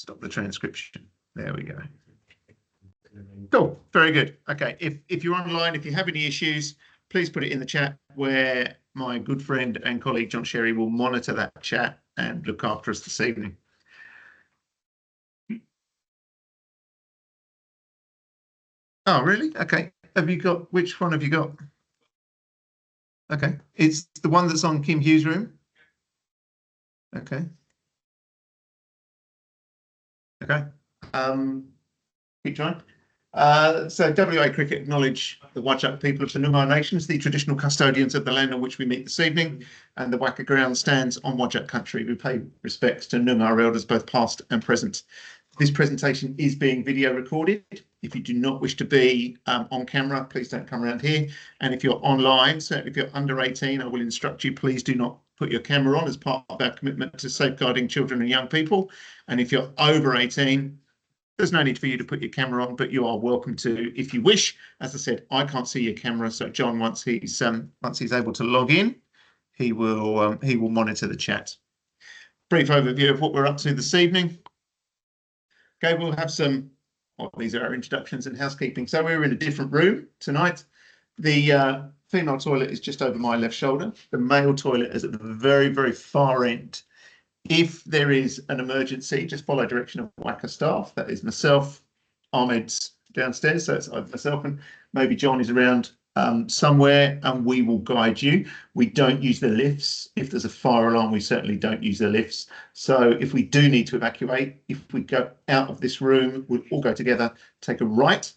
Stop the transcription. There we go. Cool. Very good. Okay. If you're online, if you have any issues, please put it in the chat where my good friend and colleague John Sherry will monitor that chat and look after us this evening. Oh, really? Okay. Have you got, which one have you got? Okay. It's the one that's on Kim Hughes' room. Okay. Okay. Keep trying. So WA Cricket acknowledge the Whadjuk people of the Noongar Nations, the traditional custodians of the land on which we meet this evening, and the Waka ground stands on Whadjuk country. We pay respects to Noongar elders, both past and present. This presentation is being video recorded. If you do not wish to be on camera, please don't come around here. And if you're online, certainly if you're under 18, I will instruct you, please do not put your camera on as part of our commitment to safeguarding children and young people. And if you're over 18, there's no need for you to put your camera on, but you are welcome to if you wish. As I said, I can't see your camera, so John, once he's able to log in, he will monitor the chat. Brief overview of what we're up to this evening. Okay, we'll have some. Well, these are our introductions and housekeeping. So we're in a different room tonight. The female toilet is just over my left shoulder. The male toilet is at the very, very far end. If there is an emergency, just follow direction of WACA staff. That is myself, Ahmed's downstairs, so it's myself and maybe John is around somewhere, and we will guide you. We don't use the lifts. If there's a fire alarm, we certainly don't use the lifts. So if we do need to evacuate, if we go out of this room, we'll all go together, take a right,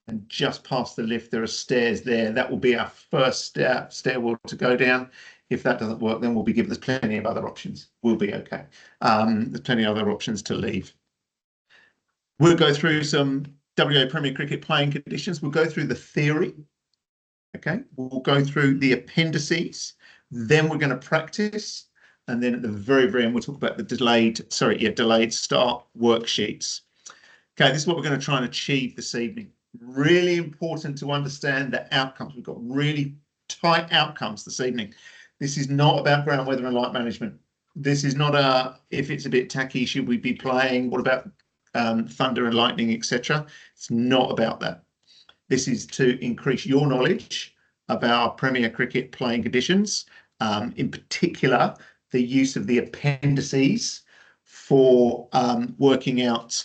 and just past the lift, there are stairs there. That will be our first stairwell to go down. If that doesn't work, then we'll be given, there's plenty of other options. We'll be okay. There's plenty of other options to leave. We'll go through some WA Premier Cricket playing conditions. We'll go through the theory. Okay, we'll go through the appendices. Then we're going to practice. And then at the very, very end, we'll talk about the delayed start worksheets. Okay, this is what we're going to try and achieve this evening. Really important to understand the outcomes. We've got really tight outcomes this evening. This is not about ground weather and light management. This is not a, if it's a bit tacky, should we be playing? What about thunder and lightning, etc.? It's not about that. This is to increase your knowledge of our Premier Cricket playing conditions, in particular, the use of the appendices for working out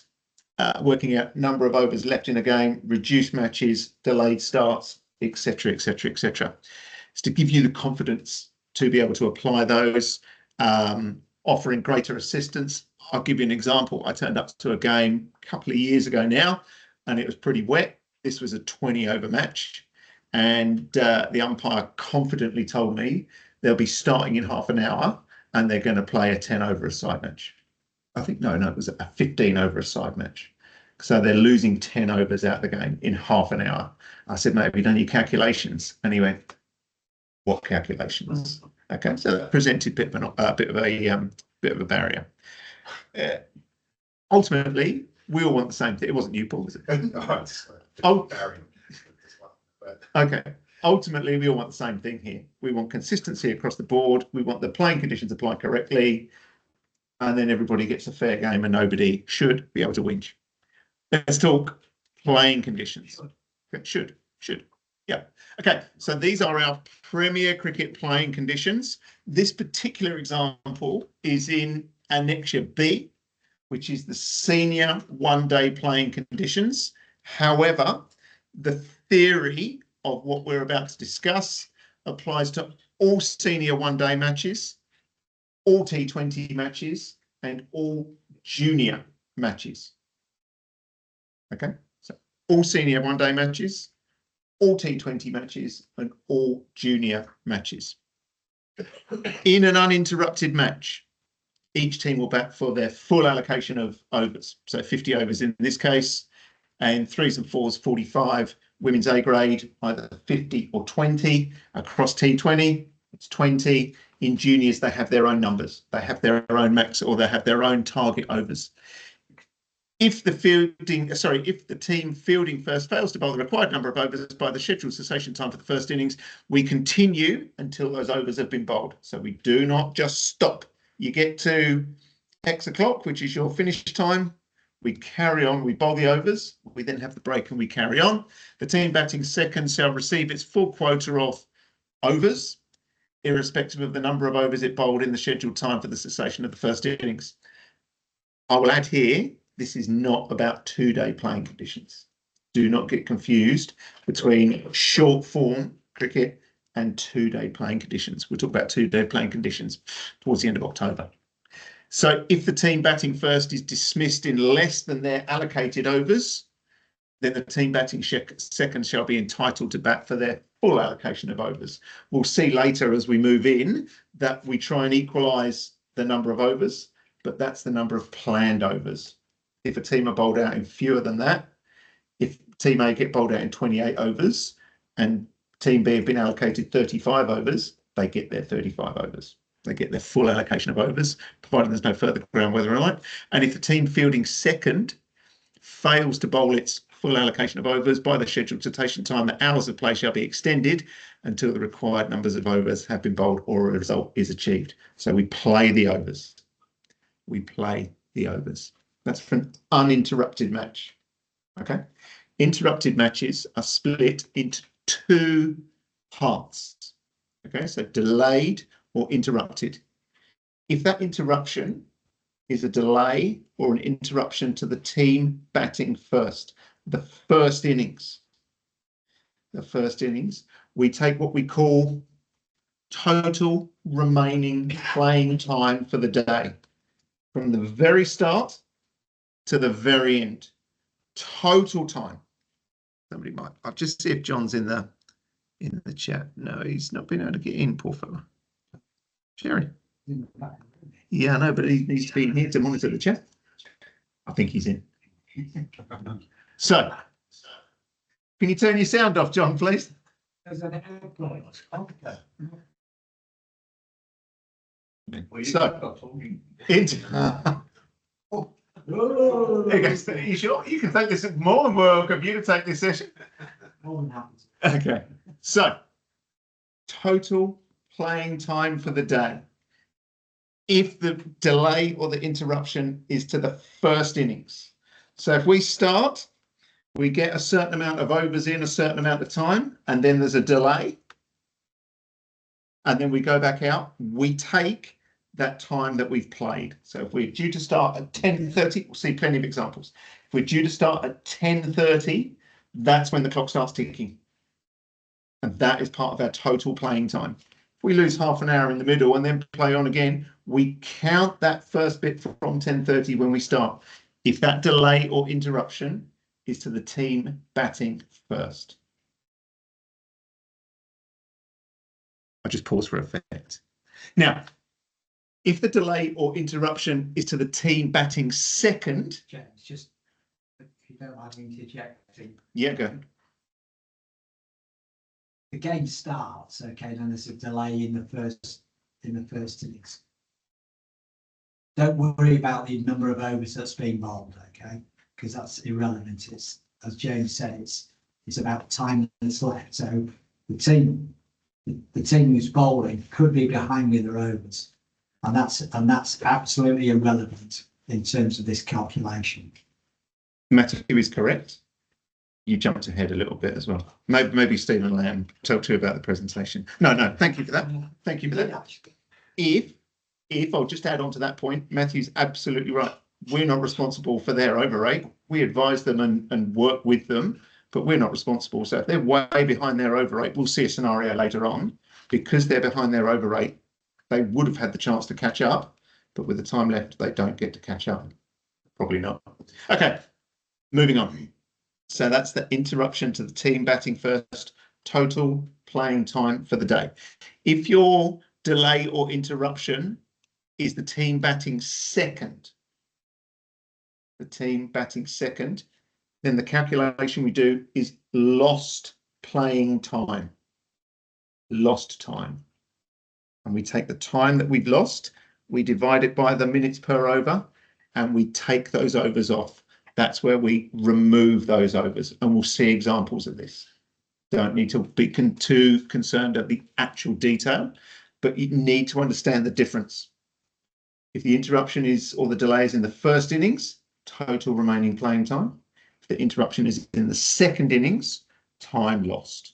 number of overs left in a game, reduced matches, delayed starts, etc., etc., etc. It's to give you the confidence to be able to apply those, offering greater assistance. I'll give you an example. I turned up to a game a couple of years ago now, and it was pretty wet. This was a 20-over match, and the umpire confidently told me they'll be starting in half an hour, and they're going to play a 10-over-a-side match. I think, no, it was a 15-over-a-side match. So they're losing 10 overs out of the game in half an hour. I said, mate, have you done your calculations? And he went, what calculations? Okay, so that presented a bit of a barrier. Ultimately, we all want the same thing. It wasn't you, Paul, was it? Okay. Ultimately, we all want the same thing here. We want consistency across the board. We want the playing conditions applied correctly, and then everybody gets a fair game, and nobody should be able to whinge. Let's talk playing conditions. Should. Yeah. Okay. So these are our Premier Cricket playing conditions. This particular example is in Annexure B, which is the senior one-day playing conditions. However, the theory of what we're about to discuss applies to all senior one-day matches, all T20 matches, and all junior matches. Okay, so all senior one-day matches, all T20 matches, and all junior matches. In an uninterrupted match, each team will bat for their full allocation of overs. So 50 overs in this case, and threes and fours, 45. Women's A grade, either 50 or 20. Across T20, it's 20. In juniors, they have their own numbers. They have their own max, or they have their own target overs. If the team fielding first fails to bowl the required number of overs by the scheduled cessation time for the first innings, we continue until those overs have been bowled. So we do not just stop. You get to X o'clock, which is your finish time, We carry on, we bowl the overs, we then have the break and we carry on. The team batting second shall receive its full quota of overs, irrespective of the number of overs it bowled in the scheduled time for the cessation of the first innings. I will add here, this is not about 2-day playing conditions. Do not get confused between short form cricket and 2-day playing conditions. We'll talk about 2-day playing conditions towards the end of October. So if the team batting first is dismissed in less than their allocated overs, then the team batting second shall be entitled to bat for their full allocation of overs. We'll see later as we move in that we try and equalise the number of overs, but that's the number of planned overs. If a team are bowled out in fewer than that, if team A get bowled out in 28 overs and team B have been allocated 35 overs, they get their 35 overs. They get their full allocation of overs, provided there's no further ground weather or light. And if the team fielding second fails to bowl its full allocation of overs by the scheduled cessation time, the hours of play shall be extended until the required numbers of overs have been bowled or a result is achieved. So we play the overs. We play the overs. That's for an uninterrupted match. Okay. Interrupted matches are split into 2 parts. Okay, so delayed or interrupted. If that interruption is a delay or an interruption to the team batting first, the first innings, we take what we call total remaining playing time for the day, from the very start to the very end. Total time. Somebody might, I'll just see if John's in the chat. No, he's not been able to get in, poor fella. Sherry. Yeah, I know, but he needs to be in here to monitor the chat. I think he's in. So, can you turn your sound off, John, please? There's an airport. So, you sure? You can take this. More than welcome you to take this session. More than happy. Okay, so total playing time for the day. If the delay or the interruption is to the first innings. So if we start, we get a certain amount of overs in a certain amount of time, and then there's a delay. And then we go back out, we take that time that we've played. So if we're due to start at 10:30, we'll see plenty of examples. If we're due to start at 10:30, that's when the clock starts ticking. And that is part of our total playing time. If we lose half an hour in the middle and then play on again, we count that first bit from 10:30 when we start. If that delay or interruption is to the team batting first. I'll just pause for effect. Now, if the delay or interruption is to the team batting second. James, just if you don't mind me interjecting. Yeah, go ahead. The game starts, okay, then there's a delay in the first innings. Don't worry about the number of overs that's being bowled, okay, because that's irrelevant. It's, as James said, it's about time that's left. So the team who's bowling could be behind with their overs, and that's absolutely irrelevant in terms of this calculation. Matthew is correct. You jumped ahead a little bit as well. Maybe Stephen Lamb talk to you about the presentation. No, thank you for that. Thank you for that. If I'll just add on to that point, Matthew's absolutely right. We're not responsible for their over rate. We advise them and work with them, but we're not responsible. So if they're way behind their over rate, we'll see a scenario later on. Because they're behind their over rate, they would have had the chance to catch up, but with the time left, they don't get to catch up. Probably not. Okay, moving on. So that's the interruption to the team batting first, total playing time for the day. If your delay or interruption is the team batting second, then the calculation we do is lost playing time. Lost time. And we take the time that we've lost, we divide it by the minutes per over, and we take those overs off. That's where we remove those overs, and we'll see examples of this. Don't need to be too concerned at the actual detail, but you need to understand the difference. If the interruption is or the delay is in the first innings, total remaining playing time. If the interruption is in the second innings, time lost.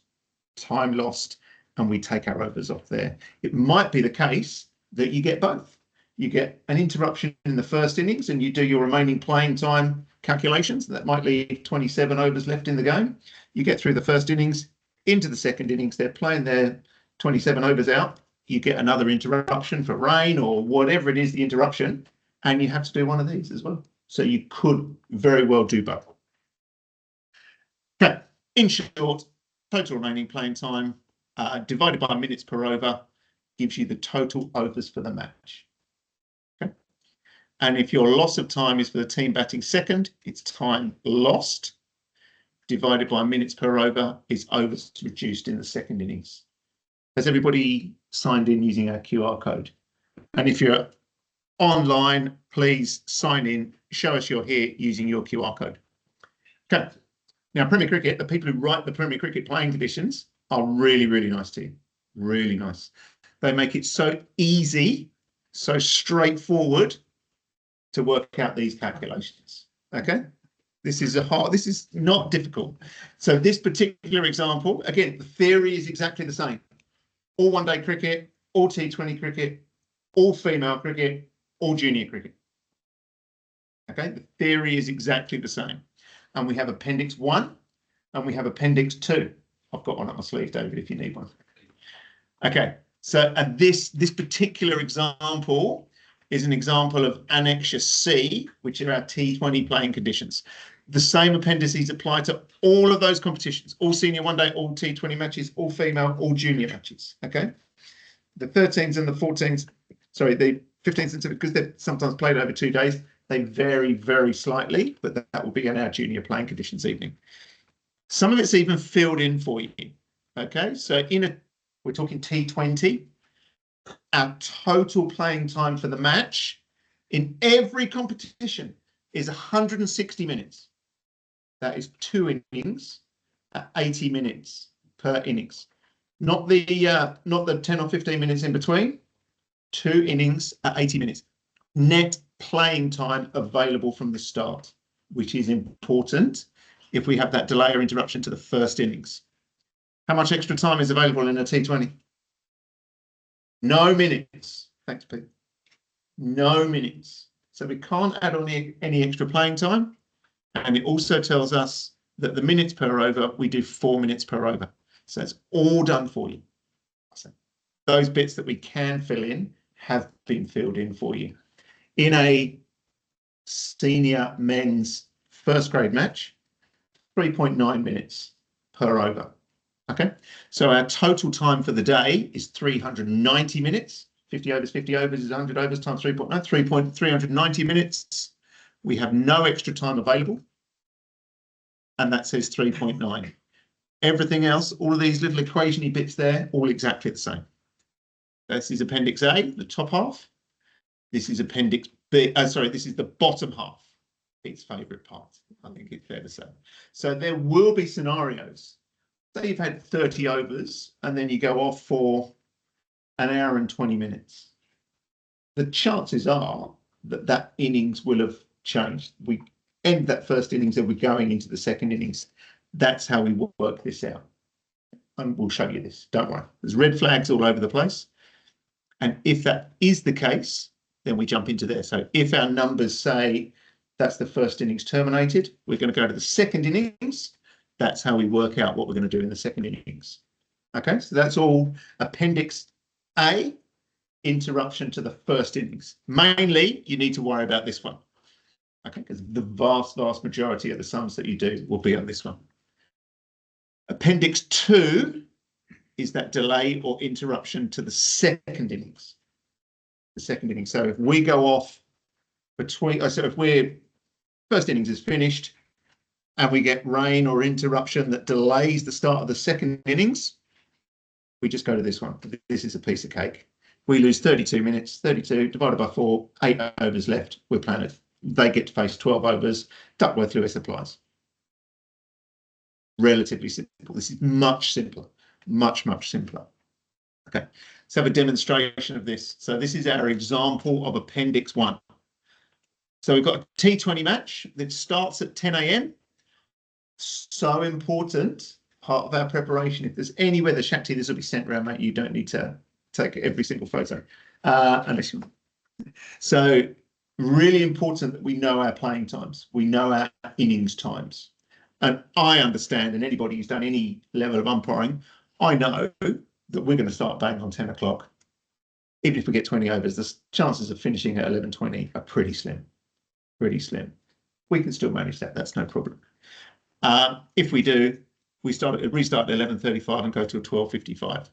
Time lost, and we take our overs off there. It might be the case that you get both. You get an interruption in the first innings and you do your remaining playing time calculations. That might leave 27 overs left in the game. You get through the first innings, into the second innings, they're playing their 27 overs out. You get another interruption for rain or whatever it is, the interruption, and you have to do one of these as well. So you could very well do both. Okay, in short, total remaining playing time divided by minutes per over gives you the total overs for the match. Okay, and if your loss of time is for the team batting second, it's time lost divided by minutes per over is overs reduced in the second innings. Has everybody signed in using our QR code? And if you're online, please sign in, show us you're here using your QR code. Okay. Now, Premier Cricket, the people who write the Premier Cricket playing conditions are really, really nice to you. Really nice. They make it so easy, so straightforward to work out these calculations. Okay. This is not difficult. So this particular example, again, the theory is exactly the same. All one-day cricket, all T20 cricket, all female cricket, all junior cricket. Okay, the theory is exactly the same. And we have Appendix 1 and we have Appendix 2. I've got one up my sleeve, David, if you need one. Okay, so and this particular example is an example of Annexure C, which are our T20 playing conditions. The same appendices apply to all of those competitions, all senior one day, all T20 matches, all female, all junior matches. Okay. The 13s and the 14s, sorry, the 15s and 17s, because they're sometimes played over 2 days, they vary very slightly, but that will be in our junior playing conditions evening. Some of it's even filled in for you. Okay. So we're talking T20, our total playing time for the match in every competition is 160 minutes. That is 2 innings at 80 minutes per innings. Not the 10 or 15 minutes in between. 2 innings at 80 minutes. Net playing time available from the start, which is important if we have that delay or interruption to the first innings. How much extra time is available in a T20? No minutes. Thanks, Pete. No minutes. So we can't add on any extra playing time. And it also tells us that the minutes per over, we do 4 minutes per over. So it's all done for you. So those bits that we can fill in have been filled in for you. In a senior men's first grade match, 3.9 minutes per over. Okay, so our total time for the day is 390 minutes. 50 overs is 100 overs times 3.9, 390 minutes. We have no extra time available. And that says 3.9. Everything else, all of these little equation-y bits there, all exactly the same. This is Appendix A, the top half. This is Appendix B. This is the bottom half. Its favourite part, I think it's fair to say. So there will be scenarios. Say you've had 30 overs and then you go off for an hour and 20 minutes. The chances are that that innings will have changed. We end that first innings and we're going into the second innings. That's how we work this out. And we'll show you this, don't worry. There's red flags all over the place. And if that is the case, then we jump into there. So if our numbers say that's the first innings terminated, we're going to go to the second innings. That's how we work out what we're going to do in the second innings. Okay, so that's all Appendix A, interruption to the first innings. Mainly, you need to worry about this one. Okay, because the vast majority of the sums that you do will be on this one. Appendix 2 is that delay or interruption to the second innings. The second innings. So if we go off between, so if we're first innings is finished and we get rain or interruption that delays the start of the second innings, we just go to this one. This is a piece of cake. We lose 32 minutes, 32 divided by 4, 8 overs left. We're playing it. They get to face 12 overs. Duckworth-Lewis applies. Relatively simple. This is much simpler, much simpler. Okay, let's have a demonstration of this. So this is our example of Appendix 1. So we've got a T20 match that starts at 10 a.m. So important, part of our preparation. If there's any weather, Shakti, this will be sent around, mate. You don't need to take every single photo. Unless you. So really important that we know our playing times. We know our innings times. And I understand, and anybody who's done any level of umpiring, I know that we're going to start bang on 10 o'clock. Even if we get 20 overs, the chances of finishing at 11:20 are pretty slim. Pretty slim. We can still manage that. That's no problem. If we do, we restart at 11:35 and go to 12:55.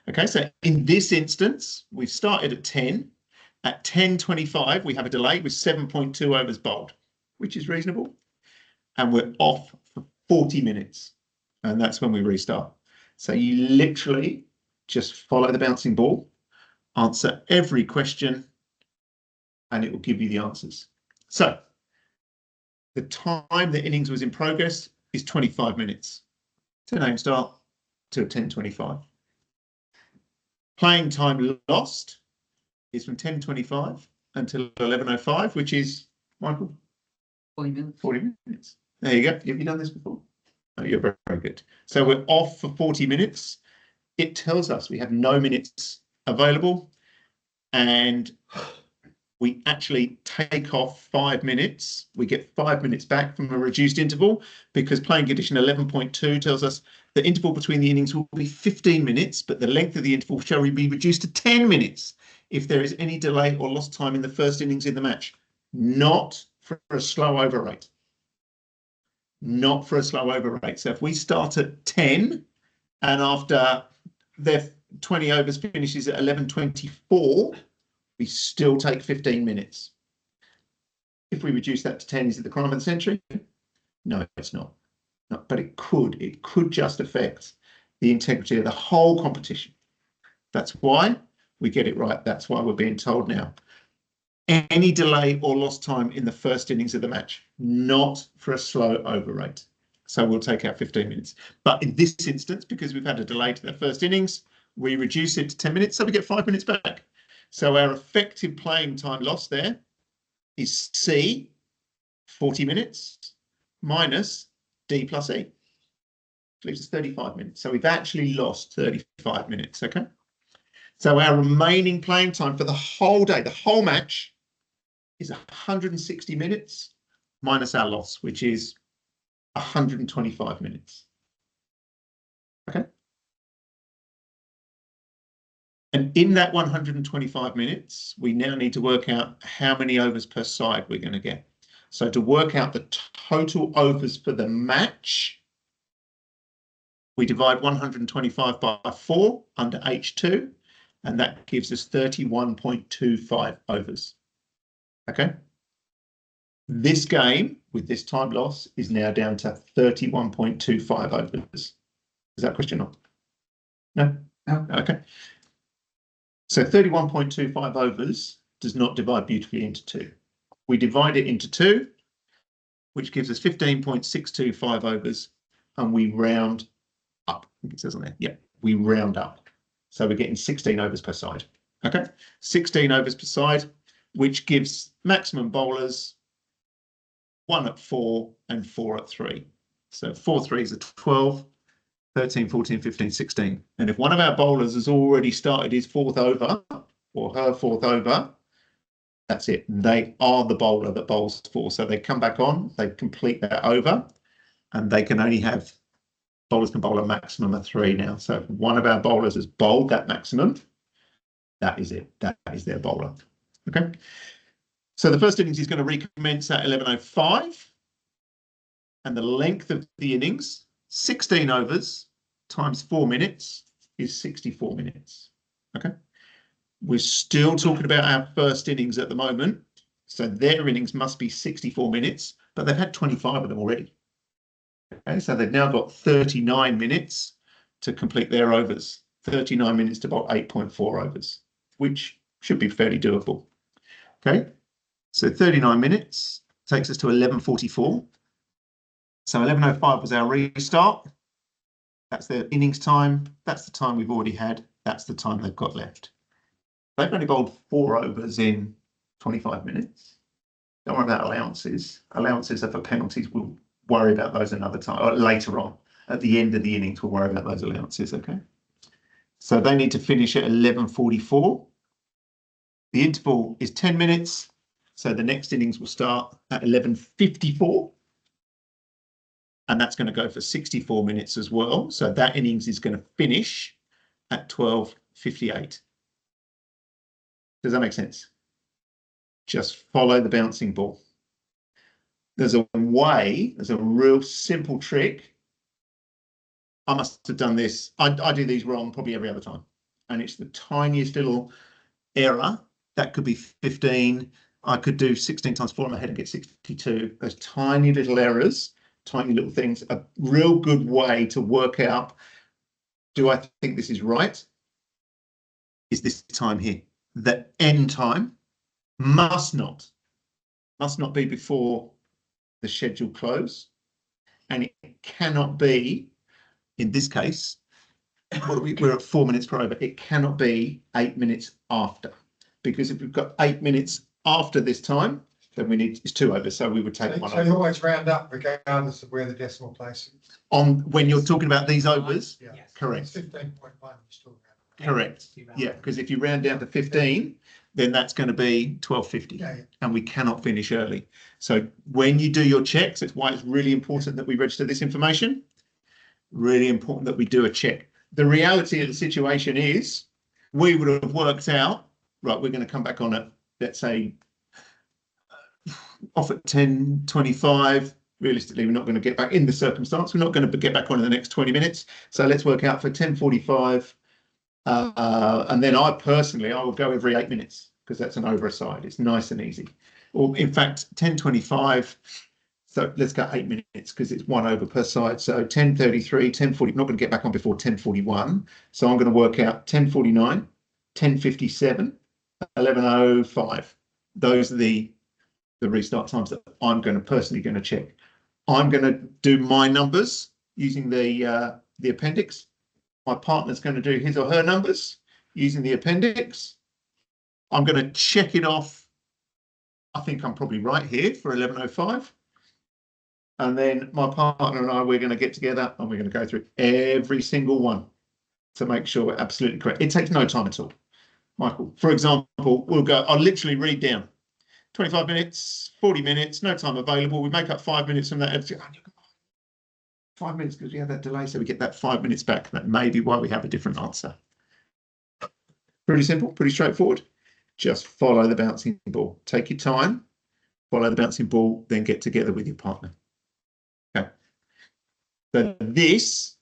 Okay, so in this instance, we've started at 10. At 10:25, we have a delay with 7.2 overs bowled, which is reasonable. And we're off for 40 minutes. And that's when we restart. So you literally just follow the bouncing ball, answer every question, and it will give you the answers. So the time the innings was in progress is 25 minutes. 10 a.m. start to 10:25. Playing time lost is from 10:25 until 11:05, which is, Michael? 40 minutes. 40 minutes. There you go. Have you done this before? Oh, you're very, very good. So we're off for 40 minutes. It tells us we have no minutes available, and we actually take off 5 minutes. We get 5 minutes back from a reduced interval because playing condition 11.2 tells us the interval between the innings will be 15 minutes, but the length of the interval shall be reduced to 10 minutes if there is any delay or lost time in the first innings in the match, not for a slow over rate. Not for a slow over rate. So if we start at 10 and after their 20 overs finishes at 11:24, we still take 15 minutes. If we reduce that to 10, is it the crime of the century? No, it's not. No, but it could. It could just affect the integrity of the whole competition. That's why we get it right. That's why we're being told now. Any delay or lost time in the first innings of the match, not for a slow over rate. So we'll take out 15 minutes. But in this instance, because we've had a delay to the first innings, we reduce it to 10 minutes, so we get 5 minutes back. So our effective playing time lost there is C, 40 minutes, minus D plus E. Which leaves us 35 minutes. So we've actually lost 35 minutes, okay? So our remaining playing time for the whole day, the whole match, is 160 minutes minus our loss, which is 125 minutes. Okay. And in that 125 minutes, we now need to work out how many overs per side we're going to get. So to work out the total overs for the match, we divide 125 by 4 under H2, and that gives us 31.25 overs. Okay. This game, with this time loss, is now down to 31.25 overs. Is that a question? No? No. Okay. So 31.25 overs does not divide beautifully into 2. We divide it into 2, which gives us 15.625 overs, and we round up. I think it says on there. Yeah, we round up. So we're getting 16 overs per side. Okay, 16 overs per side, which gives maximum bowlers 1 at 4 and 4 at 3. So 4 threes are 12, 13, 14, 15, 16. And if one of our bowlers has already started his 4th over or her 4th over, that's it. They are the bowler that bowls 4. So they come back on, they complete that over, and they can only have, bowlers can bowl a maximum of 3 now. So if one of our bowlers has bowled that maximum, that is it. That is their bowler. Okay. So the first innings is going to recommence at 11:05. And the length of the innings, 16 overs times 4 minutes is 64 minutes. Okay. We're still talking about our first innings at the moment. So their innings must be 64 minutes, but they've had 25 of them already. Okay, so they've now got 39 minutes to complete their overs, 39 minutes to bowl 8.4 overs, which should be fairly doable. Okay, so 39 minutes takes us to 11:44. So 11:05 was our restart. That's their innings time. That's the time we've already had. That's the time they've got left. They've only bowled 4 overs in 25 minutes. Don't worry about allowances. Allowances are for penalties. We'll worry about those another time, or later on. At the end of the innings, we'll worry about those allowances, okay? So they need to finish at 11:44. The interval is 10 minutes. So the next innings will start at 11:54. And that's going to go for 64 minutes as well. So that innings is going to finish at 12:58. Does that make sense? Just follow the bouncing ball. There's a real simple trick. I must have done this. I do these wrong probably every other time. And it's the tiniest little error. That could be 15. I could do 16 times 4 in my head and get 62. Those tiny little errors, tiny little things, a real good way to work out, do I think this is right? Is this time here? The end time must not be before the scheduled close. And it cannot be, in this case, we're at 4 minutes per over. It cannot be 8 minutes after, because if we've got 8 minutes after this time, then we need, it's 2 overs. So we would take one So over. you always round up regardless of where the decimal place is. On when you're talking about these overs, Yeah. correct. 15.1, you still round. Correct. Yeah, because if you round down to 15, then that's going to be 12:50, Yeah, yeah. and we cannot finish early. So when you do your checks, it's why it's really important that we register this information. Really important that we do a check. The reality of the situation is we would have worked out, right, we're going to come back on at, let's say, off at 10:25. Realistically, we're not going to get back in the circumstance. We're not going to get back on in the next 20 minutes. So let's work out for 10:45. And then I will go every 8 minutes because that's an over a side. It's nice and easy. Or in fact, 10:25. So let's go 8 minutes because it's 1 over per side. So 10:33, 10:40. I'm not going to get back on before 10:41. So I'm going to work out 10:49, 10:57, 11:05. Those are the restart times that I'm going to personally check. I'm going to do my numbers using the appendix. My partner's going to do his or her numbers using the appendix. I'm going to check it off. I think I'm probably right here for 11:05. And then my partner and I, we're going to get together and we're going to go through every single one to make sure we're absolutely correct. It takes no time at all. Michael, for example, I'll literally read down 25 minutes, 40 minutes, no time available. We make up 5 minutes from that. 5 minutes because we had that delay, so we get that 5 minutes back. That may be why we have a different answer. Pretty simple, pretty straightforward. Just follow the bouncing ball. Take your time, follow the bouncing ball, then get together with your partner. Okay. So this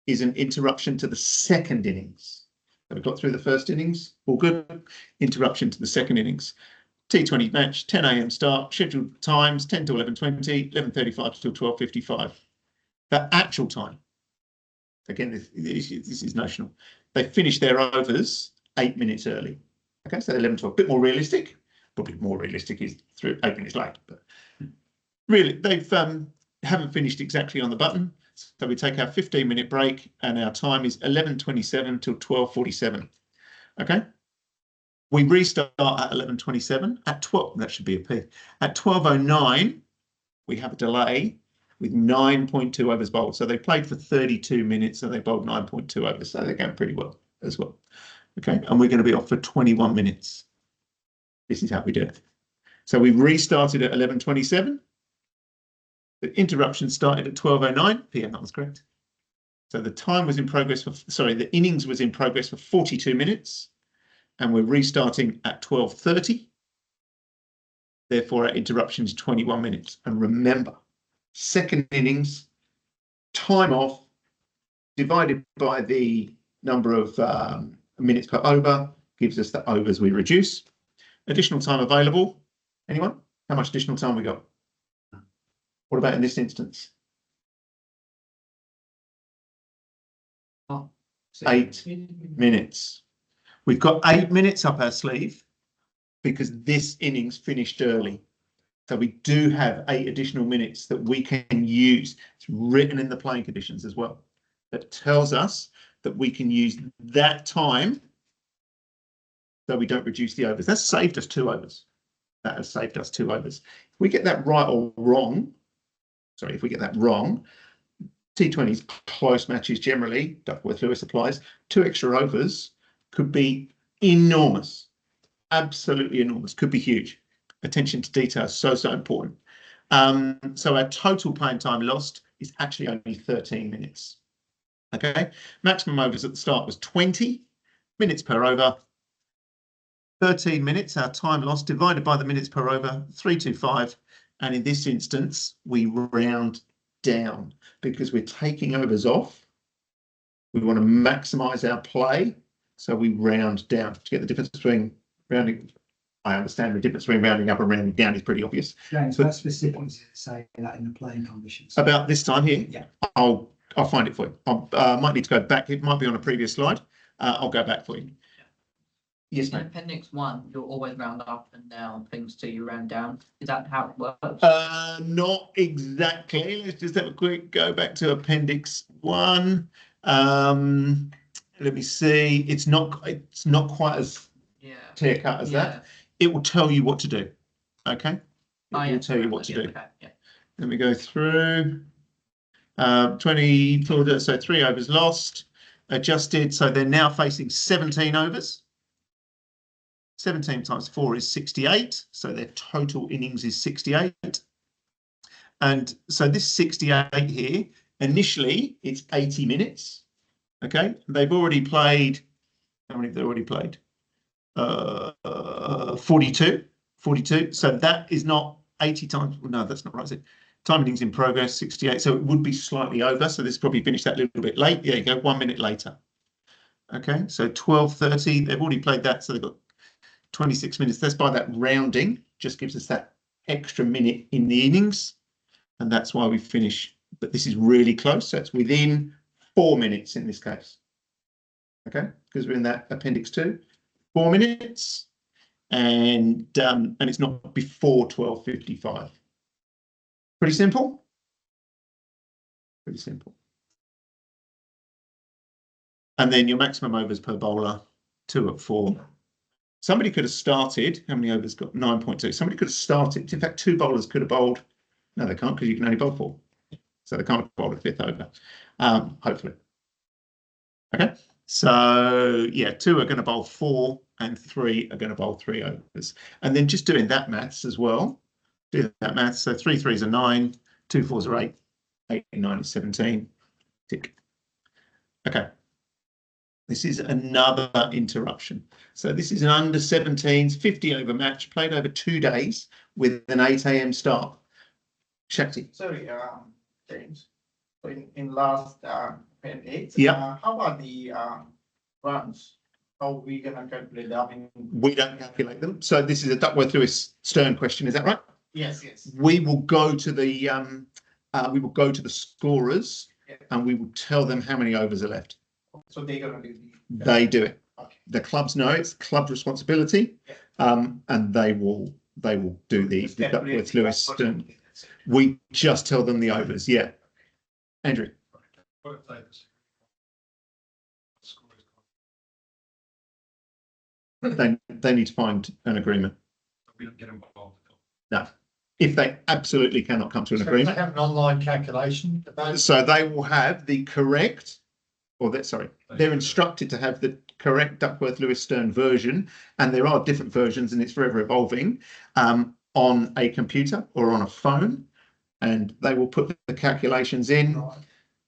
is an interruption to the second innings. So we got through the first innings, all good. Interruption to the second innings. T20 match, 10 a.m. start, scheduled times 10 to 11:20, 11:35 till 12:55. The actual time, again, this is notional. They finish their overs 8 minutes early. Okay, so 11 to 12, a bit more realistic. Probably more realistic is 8 minutes late, but really they've haven't finished exactly on the button. So we take our 15-minute break and our time is 11:27 till 12:47. Okay. We restart at 11:27 at 12. That should be a P. At 12:09, we have a delay with 9.2 overs bowled. So they played for 32 minutes and they bowled 9.2 overs. So they're going pretty well as well. Okay. And we're going to be off for 21 minutes. This is how we do it. So we restarted at 11:27. The interruption started at 12:09 p.m. That was correct. So the time was in progress the innings was in progress for 42 minutes. And we're restarting at 12:30. Therefore, our interruption is 21 minutes. And remember, second innings, time off, divided by the number of minutes per over, gives us the overs we reduce. Additional time available. Anyone? How much additional time we got? What about in this instance? 8 minutes. We've got 8 minutes up our sleeve because this innings finished early. So we do have 8 additional minutes that we can use. It's written in the playing conditions as well. That tells us that we can use that time so we don't reduce the overs. That's saved us 2 overs. that has saved us 2 overs. If we get that right or wrong, sorry, if we get that wrong, T20's close matches generally, Duckworth-Lewis applies, 2 extra overs could be enormous, absolutely enormous, could be huge. Attention to detail is so important. So our total playing time lost is actually only 13 minutes. Okay, maximum overs at the start was 20 minutes per over. 13 minutes, our time lost divided by the minutes per over, 325. And in this instance, we round down because we're taking overs off. We want to maximise our play. So we round down to get the difference between rounding. I understand the difference between rounding up and rounding down is pretty obvious. James, what specifically does it say that in the playing conditions? About this time here? Yeah. I'll find it for you. I might need to go back. It might be on a previous slide. I'll go back for you. Yes, In ma'am. appendix 1, you'll always round up, and now appendix 2, you round down. Is that how it works? Not exactly. Let's just have a quick go back to appendix 1. Let me see. It's not quite as Yeah. clear cut as that. It will tell you what to do. Okay. It will tell you what to do. Okay, yeah. Let me go through. 24, so 3 overs lost, adjusted. So they're now facing 17 overs. 17 times 4 is 68. So their total innings is 68. And so this 68 here, initially it's 80 minutes. Okay. They've already played, how many have they already played? 42. So that is not 80 times. No, that's not right, is it? Time innings in progress, 68. So it would be slightly over. So this probably finished that a little bit late. There you go, 1 minute later. Okay, so 12:30. They've already played that. So they've got 26 minutes. That's by that rounding, just gives us that extra minute in the innings. And that's why we finish. But this is really close. So it's within 4 minutes in this case. Okay, because we're in that appendix 2. 4 minutes. And it's not before 12:55. Pretty simple. Pretty simple. And then your maximum overs per bowler, 2 at 4. Somebody could have started, how many overs got? 9.2. Somebody could have started, in fact, 2 bowlers could have bowled. No, they can't because you can only bowl 4. So they can't bowl a 5th over, hopefully. Okay, so yeah, 2 are going to bowl 4 and 3 are going to bowl 3 overs. And then just doing that maths as well. Do that maths. So 3 3s are 9, 2 4s are 8, 8 and 9 is 17. Tick. Okay. This is another interruption. So this is an under 17s 50 over match played over 2 days with an 8 a.m. start. Shakti. Sorry, James. So in last appendix, Yeah. How about the runs? How we gonna calculate that? I mean, We don't calculate them. So this is a Duckworth-Lewis Stern question. Is that right? yes, yes. We will go to the scorers and we will tell them how many overs are left. So they're gonna do the. They do it. Okay. The clubs know it's club responsibility, and they will do the Just calculate Duckworth-Lewis the Stern. We just tell them the overs. Yeah, Andrew. They need to find an agreement. We don't get involved. No, if they absolutely cannot come to an So they agreement, have an online calculation about. so they will have the correct, or that sorry, they're instructed to have the correct Duckworth-Lewis Stern version, and there are different versions, and it's forever evolving, on a computer or on a phone, and they will put the calculations in. Right.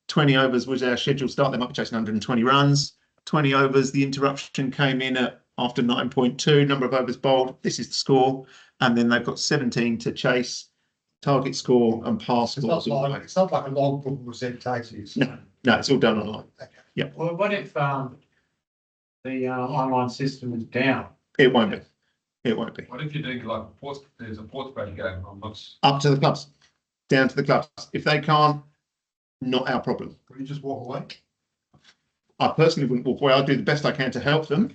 20 overs was our scheduled start. They might be chasing 120 runs. 20 overs, the interruption came in at after 9.2, number of overs bowled. This is the score. And then they've got 17 to chase, target score and pass It's scores. it's not like a logbook was then taken. No, it's all done online. Well, what if the online system is down? It won't be. It won't be. What if you do like there's a ports break game on what's Up to the clubs, down to the clubs. If they can't, not our problem. Will you just walk away? I personally wouldn't walk away. I'll do the best I can to help them.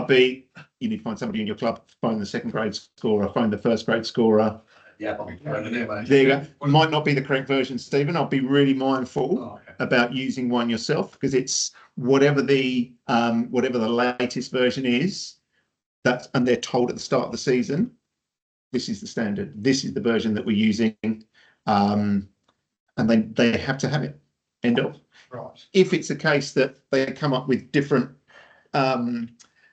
You need to find somebody in your club, phone the 2nd grade scorer, phone the 1st grade scorer. yeah. There you go. Might not be the correct version, Stephen. I'll be really mindful about using one yourself, because it's whatever the latest version is, and they're told at the start of the season, This is the standard. This is the version that we're using. And they have to have it. End of. Right. If it's a case that they come up with different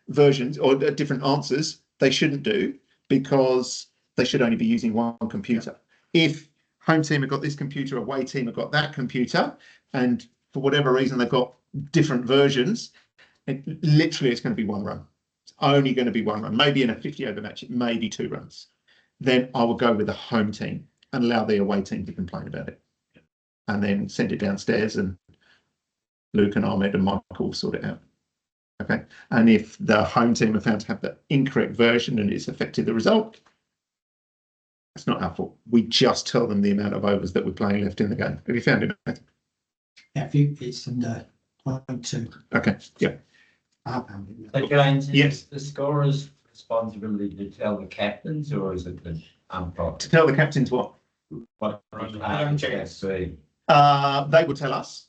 versions or different answers, they shouldn't do, because they should only be using one computer. If home team have got this computer, away team have got that computer, and for whatever reason they've got different versions, literally it's going to be one run. It's only going to be one run. Maybe in a 50 over match, it may be 2 runs. Then I will go with the home team and allow the away team to complain about it. And then send it downstairs, and Luke and Ahmed and Michael will sort it out. Okay. And if the home team are found to have the incorrect version and it's affected the result, it's not our fault. We just tell them the amount of overs that we're playing left in the game. Have you found it? Yeah, it's under 0.2. Okay. Yeah. I found it. So James, Yes. is the scorer's responsibility to tell the captains, or is it the umpire? To tell the captains what? What chance be? They will tell us,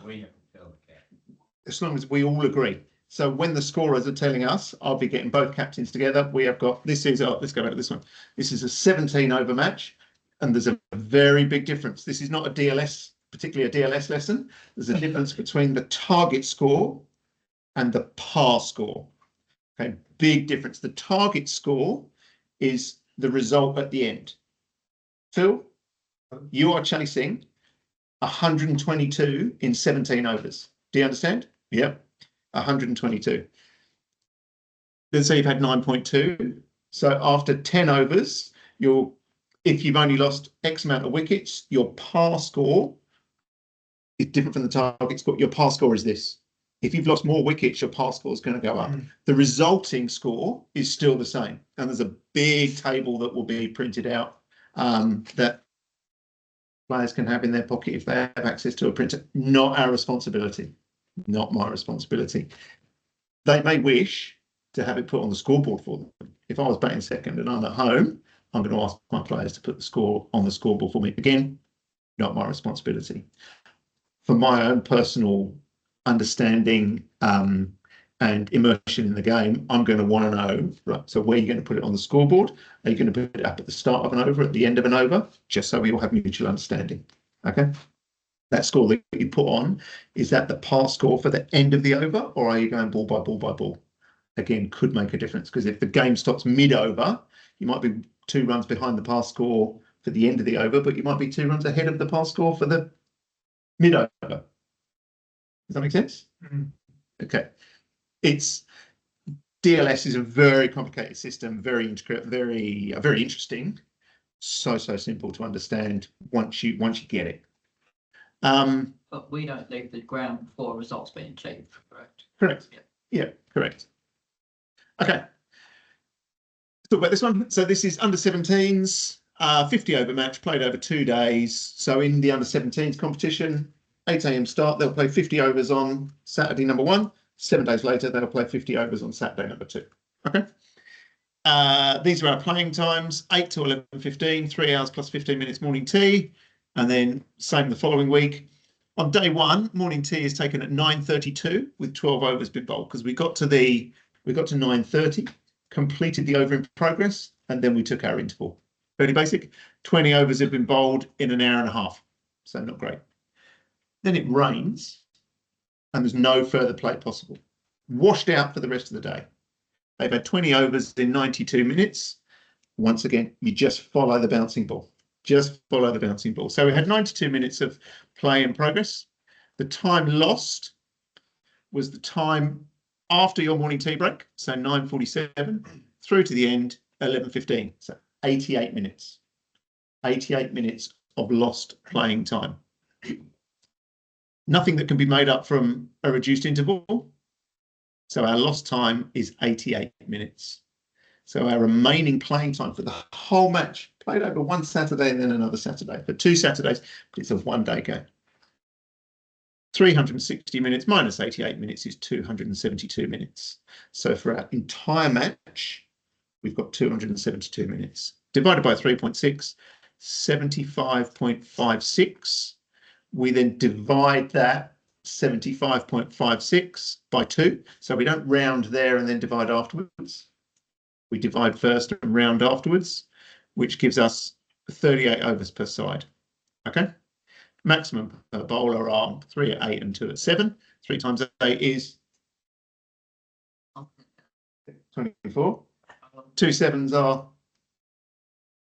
We have to tell the captain. as long as we all agree. So when the scorers are telling us, I'll be getting both captains together. We have got, this is, let's go back to this one. This is a 17 over match, and there's a very big difference. This is not a DLS, particularly a DLS lesson. There's a difference between the target score and the par score. Okay, big difference. The target score is the result at the end. Phil, you are chasing 122 in 17 overs. Do you understand? Yep. 122. Let's say you've had 9.2. So after 10 overs, if you've only lost X amount of wickets, your par score is different from the target score. Your par score is this. If you've lost more wickets, your par score is going to go up. The resulting score is still the same. And there's a big table that will be printed out that players can have in their pocket if they have access to a printer. Not our responsibility. Not my responsibility. They may wish to have it put on the scoreboard for them. If I was batting second and I'm at home, I'm going to ask my players to put the score on the scoreboard for me. Again, not my responsibility. For my own personal understanding and immersion in the game, I'm going to want to know, right, so where are you going to put it on the scoreboard? Are you going to put it up at the start of an over, at the end of an over? Just so we all have mutual understanding. Okay. That score that you put on, is that the par score for the end of the over, or are you going ball by ball by ball? Again, could make a difference, because if the game stops mid-over, you might be 2 runs behind the par score for the end of the over, but you might be 2 runs ahead of the par score for the mid-over. Does that make sense? Okay. DLS is a very complicated system, very intricate, very interesting. So simple to understand once you get it. But we don't leave the ground before results being achieved, correct? Correct. Yeah, correct. Okay. Let's talk about this one. So this is under 17s, 50 over match played over 2 days. So in the under 17s competition, 8 AM start, they'll play 50 overs on Saturday number 1. 7 days later, they'll play 50 overs on Saturday number 2. Okay. These are our playing times, 8 to 11:15, 3 hours plus 15 minutes morning tea. And then same the following week. On day 1, morning tea is taken at 9:32 with 12 overs been bowled, because we got to 9:30, completed the over in progress, and then we took our interval. Very basic. 20 overs have been bowled in an hour and a half. So not great. Then it rains and there's no further play possible. Washed out for the rest of the day. They've had 20 overs in 92 minutes. Once again, you just follow the bouncing ball. Just follow the bouncing ball. So we had 92 minutes of play in progress. The time lost was the time after your morning tea break, so 9:47, through to the end, 11:15. So 88 minutes. 88 minutes of lost playing time. Nothing that can be made up from a reduced interval. So our lost time is 88 minutes. So our remaining playing time for the whole match, played over one Saturday and then another Saturday, for 2 Saturdays, but it's a 1-day game. 360 minutes minus 88 minutes is 272 minutes. So for our entire match, we've got 272 minutes. Divided by 3.6, 75.56. We then divide that 75.56 by 2. So we don't round there and then divide afterwards. We divide first and round afterwards, which gives us 38 overs per side. Okay. Maximum per bowler are 3 at 8 and 2 at 7. 3 times 8 is 24. 2 sevens are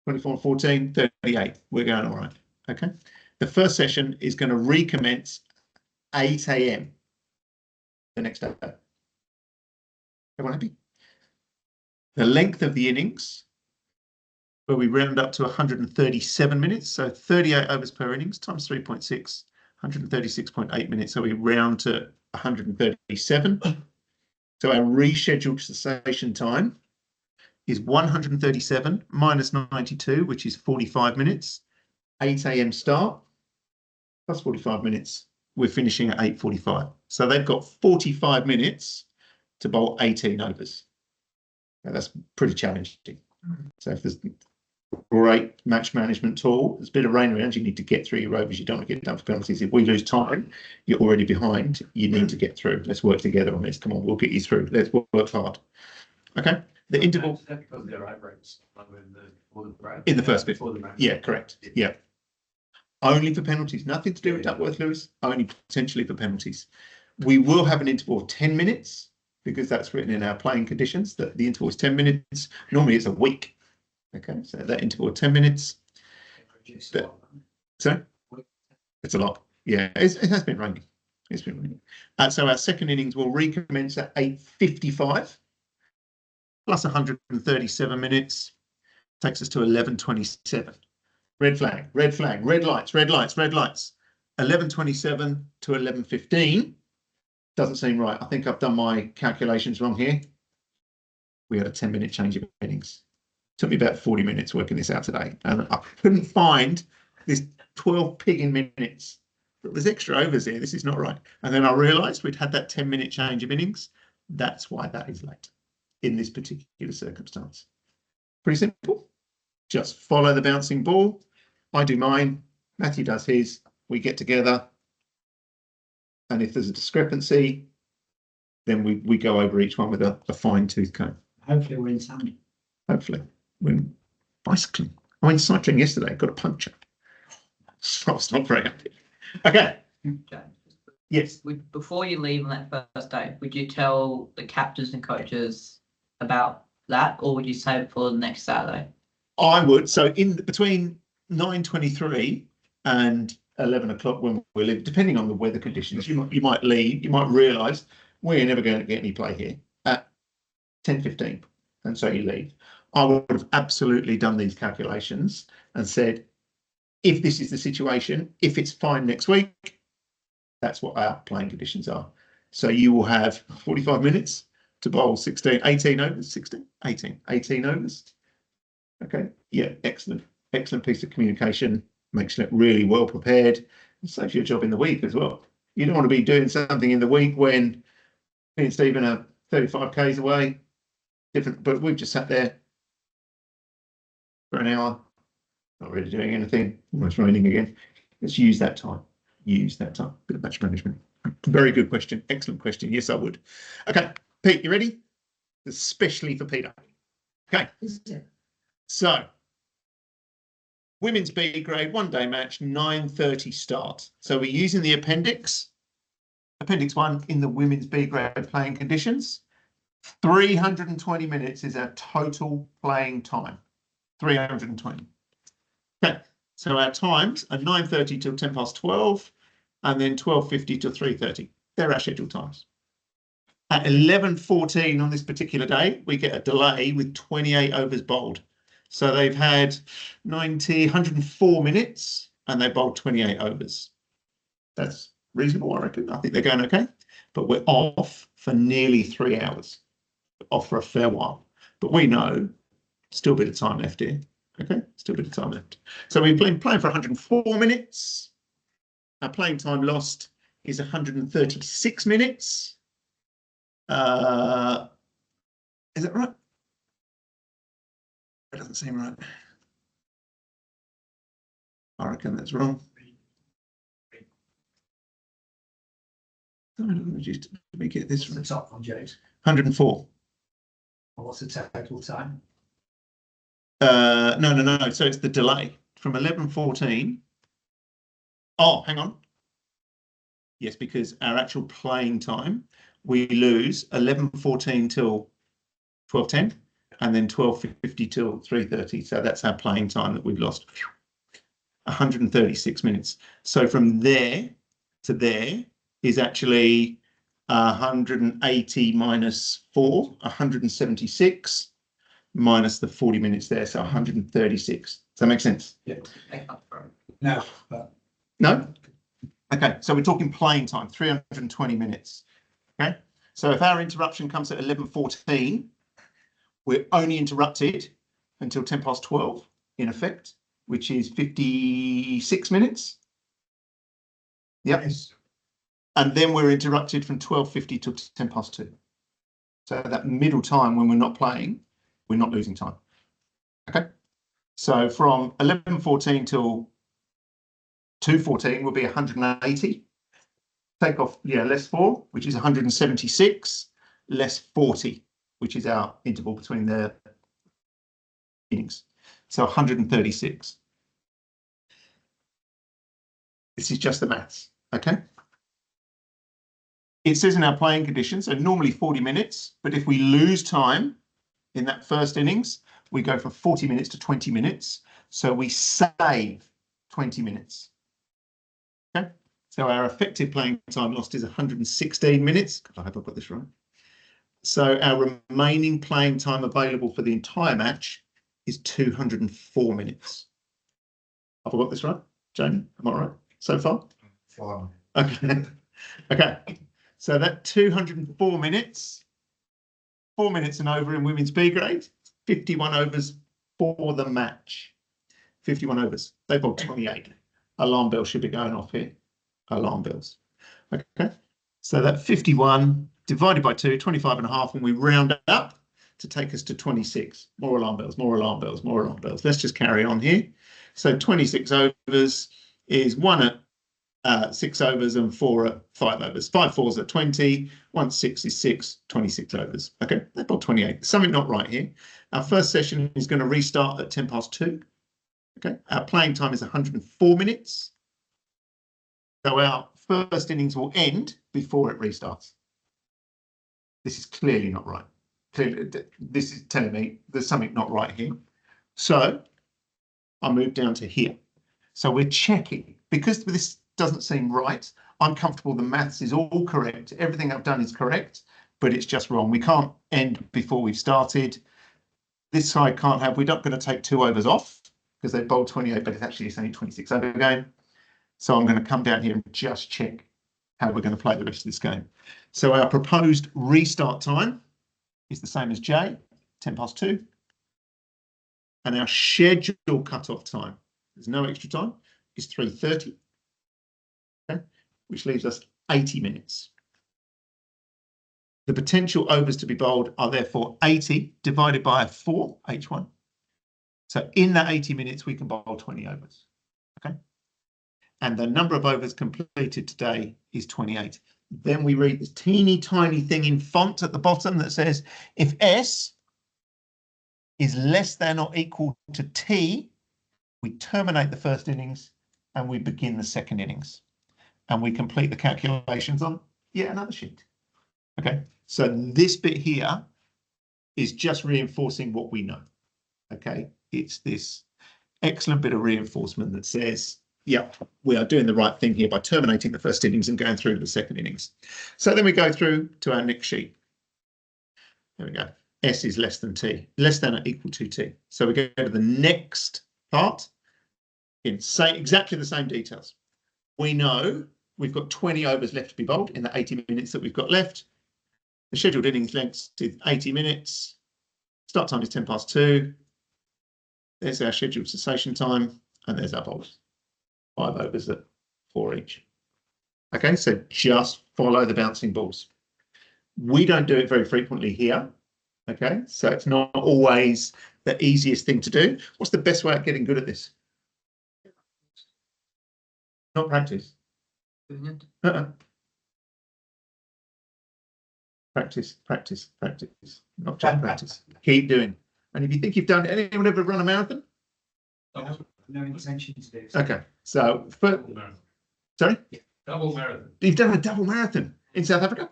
24, 14, 38. We're going all right. Okay. The first session is going to recommence 8 a.m. the next day. Everyone happy? The length of the innings, where we round up to 137 minutes, so 38 overs per innings times 3.6, 136.8 minutes. So we round to 137. So our rescheduled cessation time is 137 minus 92, which is 45 minutes. 8 a.m. start plus 45 minutes. We're finishing at 8:45. So they've got 45 minutes to bowl 18 overs. Now that's pretty challenging. So if there's a great match management tool, there's a bit of rain around, you need to get through your overs. You don't want to get done for penalties. If we lose time, you're already behind. You need to get through. Let's work together on this. Come on, we'll get you through. Let's work hard. Okay. The interval Because they're average in the first bit. Yeah, correct. Yeah. Only for penalties, nothing to do with Duckworth Lewis, only potentially for penalties. We will have an interval of 10 minutes because that's written in our playing conditions that the interval is 10 minutes. Normally it's a week. Okay, so that interval of 10 minutes. So it's a lot. Yeah, it has been raining. It's been raining. So our second innings will recommence at 8:55 plus 137 minutes, takes us to 11:27. Red flag, red flag, red lights, red lights, red lights. 11:27 to 11:15 doesn't seem right. I think I've done my calculations wrong here. We had a 10-minute change of innings. Took me about 40 minutes working this out today, and I couldn't find this 12 pigging minutes. But there's extra overs here. This is not right. And then I realised we'd had that 10-minute change of innings. That's why that is late in this particular circumstance. Pretty simple. Just follow the bouncing ball. I do mine. Matthew does his. We get together. And if there's a discrepancy, then we go over each one with a fine tooth comb. Hopefully we're in tandem. Hopefully. When bicycling. I went cycling yesterday, got a puncture. So I was not very happy. Okay. Yes. Before you leave on that first day, would you tell the captains and coaches about that, or would you save it for the next Saturday? I would. So in between 9:23 and 11 o'clock when we leave, depending on the weather conditions, you might leave, you might realise we're never going to get any play here at 10:15, and so you leave. I would have absolutely done these calculations and said, if this is the situation, if it's fine next week, that's what our playing conditions are. So you will have 45 minutes to bowl 18 overs, 18 overs. Okay, yeah, excellent piece of communication, makes it really well prepared, and saves you a job in the week as well. You don't want to be doing something in the week when me and Stephen are 35 k's away, different, but we've just sat there for an hour, not really doing anything. It's raining again. Let's use that time. Bit of match management. Very good question. Excellent question. Yes, I would. Okay, Pete, you ready? Especially for Peter. Okay. So, women's B grade 1-day match, 9:30 start. So we're using the appendix 1 in the women's B grade playing conditions. 320 minutes is our total playing time. 320. Okay, so our times are 9:30 till 12:10, and then 12:50 till 3:30. They're our scheduled times. At 11:14 on this particular day, we get a delay with 28 overs bowled. So they've had 104 minutes, and they bowled 28 overs. That's reasonable, I reckon. I think they're going okay. But we're off for nearly 3 hours. Off for a fair while. But we know still a bit of time left here. Okay, still a bit of time left. So we've been playing for 104 minutes. Our playing time lost is 136 minutes. Is that right? That doesn't seem right. I reckon that's wrong. Let me get this What's the top one, James? 104. What's the total time? No. So it's the delay from 11:14. Oh, hang on. Yes, because our actual playing time, we lose 11:14 till 12:10 and then 12:50 till 3:30. So that's our playing time that we've lost. 136 minutes. So from there to there is actually 180 minus 4, 176 minus the 40 minutes there. So 136. Does that make sense? Make up for it. No, but No? Okay, so we're talking playing time, 320 minutes. Okay, so if our interruption comes at 11:14, we're only interrupted until 12:10 in effect, which is 56 minutes. Yep. Yes. And then we're interrupted from 12:50 to 2:10. So that middle time when we're not playing, we're not losing time. Okay. So from 11:14 till 2:14 will be 180. Take off, less 4, which is 176, less 40, which is our interval between the innings. So 136. This is just the maths, okay? It says in our playing conditions, so normally 40 minutes, but if we lose time in that first innings, we go from 40 minutes to 20 minutes. So we save 20 minutes, okay? So our effective playing time lost is 116 minutes. I hope I've got this right. So our remaining playing time available for the entire match is 204 minutes. Have I got this right, Jamie? Am I right so far? Fine. Okay. Okay. So that 204 minutes, 4 minutes and over in women's B grade, 51 overs for the match. 51 overs. They bowled 28. Alarm bell should be going off here. Alarm bells. Okay. So that 51 divided by 2, 25 and a half, and we round it up to take us to 26. More alarm bells, more alarm bells, more alarm bells. Let's just carry on here. So 26 overs is 1 at 6 overs and 4 at 5 overs. 5 fours at 20, 1 6 is 6, 26 overs. Okay, they bowled 28. Something not right here. Our first session is going to restart at 2:10. Okay, our playing time is 104 minutes. So our first innings will end before it restarts. This is clearly not right. Clearly, this is telling me there's something not right here. So I move down to here. So we're checking, because this doesn't seem right. I'm comfortable the maths is all correct. Everything I've done is correct, but it's just wrong. We can't end before we've started. This side can't have, we're not going to take 2 overs off because they bowled 28, but it's actually only 26 over game. So I'm going to come down here and just check how we're going to play the rest of this game. So our proposed restart time is the same as J, 2:10. And our schedule cut-off time, there's no extra time, is 3:30, okay, which leaves us 80 minutes. The potential overs to be bowled are therefore 80 divided by 4, H1. So in that 80 minutes, we can bowl 20 overs, okay? And the number of overs completed today is 28. Then we read this teeny tiny thing in font at the bottom that says, if S is less than or equal to T, we terminate the first innings and we begin the second innings. And we complete the calculations on yet another sheet. Okay, so this bit here is just reinforcing what we know. Okay, it's this excellent bit of reinforcement that says, yep, we are doing the right thing here by terminating the first innings and going through to the second innings. So then we go through to our next sheet. There we go. S is less than T, less than or equal to T. So we go to the next part in exactly the same details. We know we've got 20 overs left to be bowled in the 80 minutes that we've got left. The scheduled innings length is 80 minutes. Start time is 2:10. There's our scheduled cessation time, and there's our bowlers. 5 overs at 4 each. Okay, so just follow the bouncing balls. We don't do it very frequently here. Okay, so it's not always the easiest thing to do. What's the best way of getting good at this? Not practice. Doing it. Practice, practice, practice, not just practice. Keep doing. And if you think you've done, anyone ever run a marathon? No intention to do. Okay, so, sorry? Double marathon. You've done a double marathon in South Africa?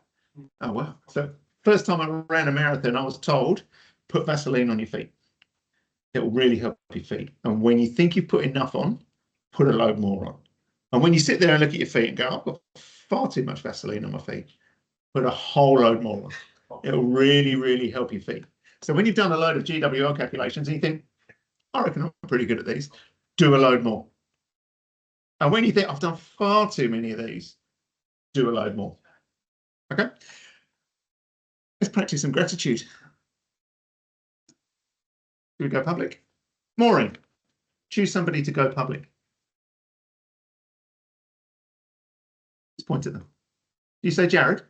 Oh, wow. So first time I ran a marathon, I was told, put Vaseline on your feet. It will really help your feet. And when you think you've put enough on, put a load more on. And when you sit there and look at your feet and go, I've got far too much Vaseline on my feet, put a whole load more on. It'll really, really help your feet. So when you've done a load of GWL calculations and you think, I reckon I'm pretty good at these, do a load more. And when you think, I've done far too many of these, do a load more. Okay? Let's practice some gratitude. Do we go public? Maureen, choose somebody to go public. Let's point at them. You say Jared?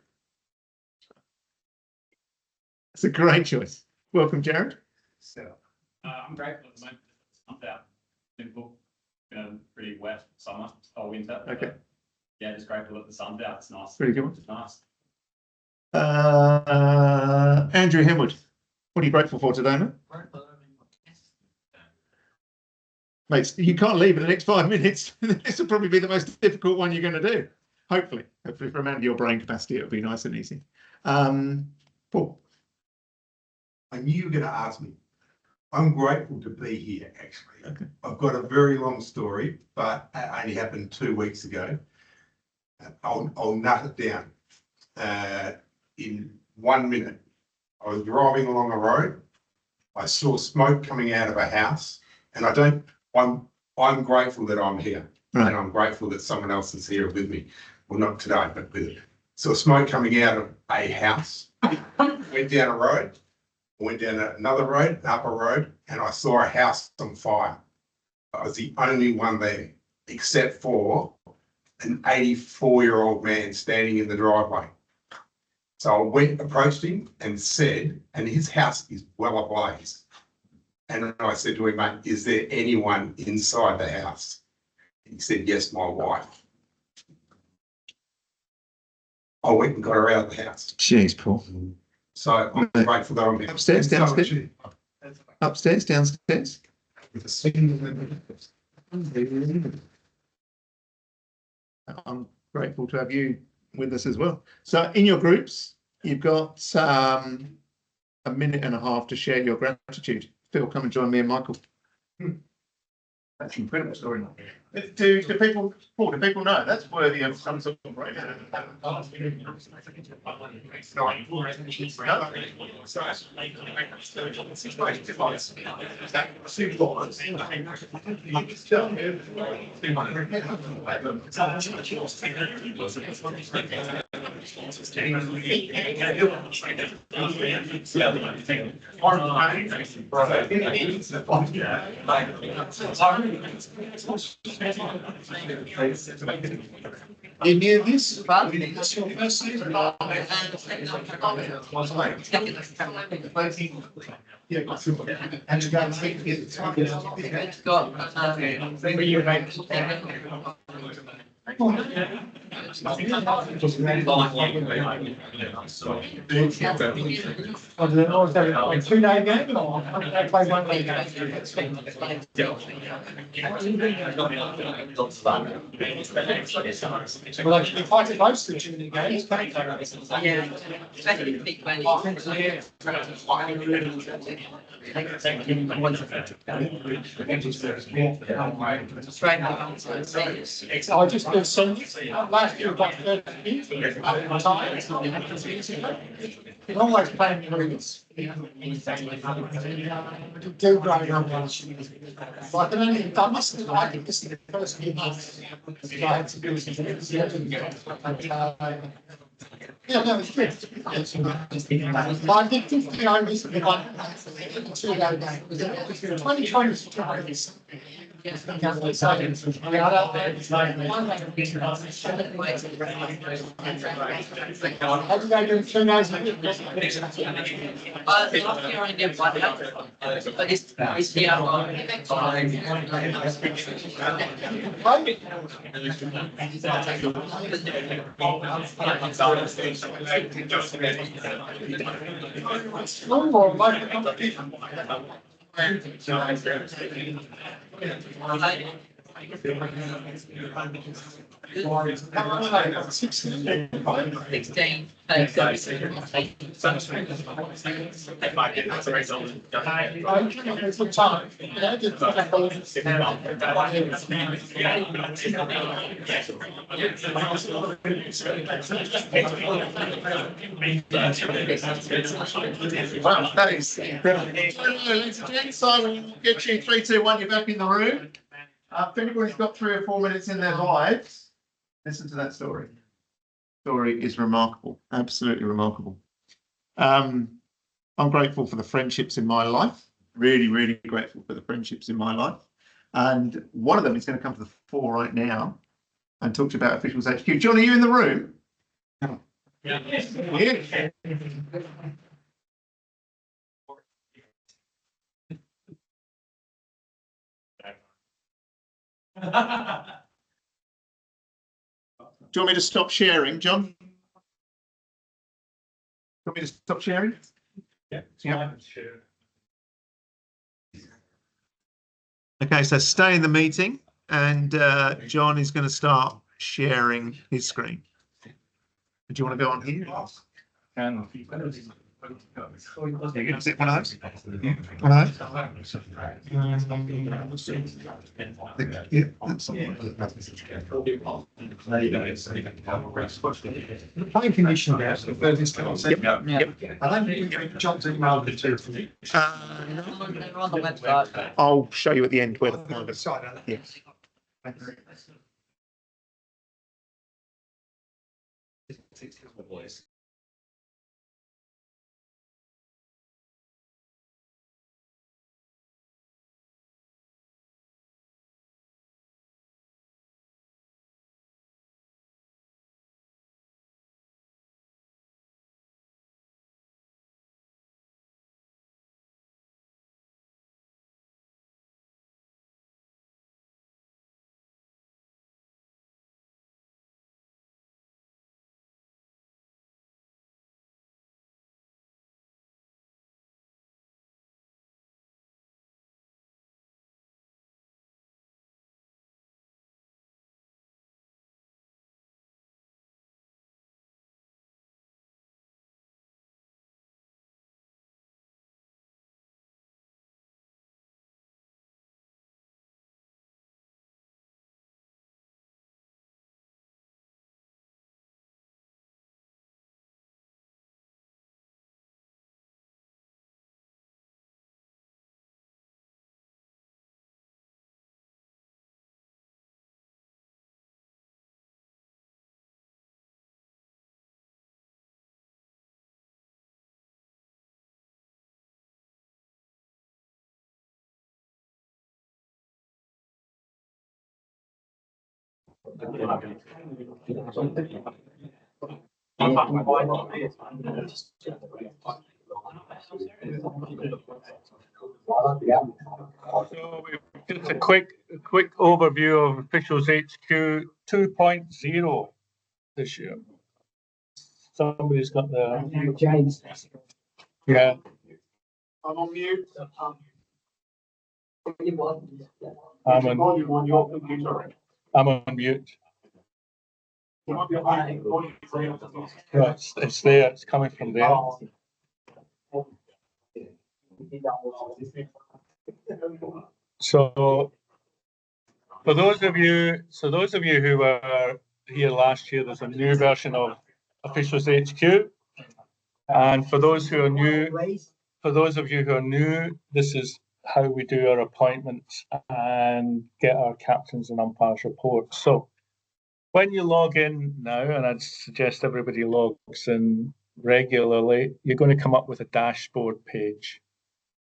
That's a great choice. Welcome, Jared. So, I'm grateful at the moment. It's out. Simple. Pretty wet summer or winter. Okay. But yeah, just grateful that the sun's out. It's nice. Pretty good one. It's nice. Andrew Henwood, what are you grateful for today, mate? Mate, you can't leave in the next 5 minutes. This will probably be the most difficult one you're going to do. Hopefully for a man of your brain capacity, it'll be nice and easy. Paul. I knew you were going to ask me. I'm grateful to be here, actually. Okay. I've got a very long story, but it only happened 2 weeks ago. I'll nut it down. In 1 minute, I was driving along a road. I saw smoke coming out of a house, and I'm grateful that I'm here. Right. And I'm grateful that someone else is here with me. Well, not today, but with it. Saw smoke coming out of a house. Went down a road. Went down another road, up a road, and I saw a house on fire. I was the only one there, except for an 84-year-old man standing in the driveway. So I approached him and said, and his house is well ablaze. And I said to him, mate, is there anyone inside the house? He said, yes, my wife. I went and got her out of the house. Jeez, Paul. So I'm grateful that I'm here. Upstairs, downstairs? Upstairs, downstairs? With a single I'm grateful to have you with us as well. So in your groups, you've got a minute and a half to share your gratitude. Phil, come and join me and Michael. That's an incredible story. Do people, Paul, do people know that's worthy of some sort of break? You knew this? That's your first season. Two-day game or they play 1 day game? Well, actually, quite a close to the games, can't they? Yeah, especially the big money. I just feel some, last year about 30 years, you're always playing the rings. Do growing up. But I can only have done this, I think this is the first few months. I had to do this. Yeah, no, it's good. I did 50 overs for 1. Last year I only did one house, but this year Sixteen. Wow, that is incredible. Ladies and gents, I will get you 3, 2, 1, you're back in the room. If anybody's got 3 or 4 minutes in their lives, listen to that story. Story is remarkable, absolutely remarkable. I'm grateful for the friendships in my life, really, really grateful for the friendships in my life. And one of them is going to come to the fore right now and talk to you about Officials HQ. John, are you in the room? Yeah. Yeah. Do you want me to stop sharing, John? Do you want me to stop sharing? Yeah. Sure. Okay, so stay in the meeting and John is going to start sharing his screen. Do you want to go on here? Is it one of those? One of those? Yeah, that's The planning commission there, the furthest concept. Yep. I don't think we've John's emailed it to you. They're on the website. I'll show you at the end where the find it. Yes. So just a quick overview of Officials HQ 2.0 this year. Somebody's got the James. yeah. I'm on mute. I'm on mute. Yeah, it's there. It's coming from there. So for those of you who were here last year, there's a new version of Officials HQ. And for those who are new, for those of you who are new, this is how we do our appointments and get our captains and umpires reports. So when you log in now, and I'd suggest everybody logs in regularly, you're going to come up with a dashboard page.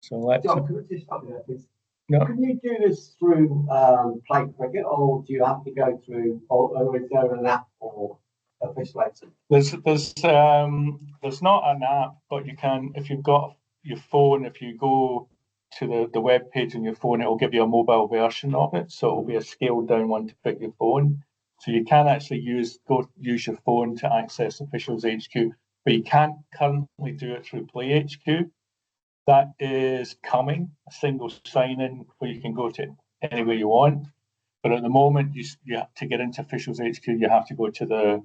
So let's, John, can I just stop you there, please? no, Can you do this through Play Cricket, or do you have to go through, or is there an app or official website? there's not an app, but you can, if you've got your phone, if you go to the web page on your phone, it will give you a mobile version of it. So it'll be a scaled down one to fit your phone. So you can actually use your phone to access Officials HQ, but you can't currently do it through Play HQ. That is coming, a single sign-in where you can go to anywhere you want. But at the moment, you have to get into Officials HQ, you have to go to the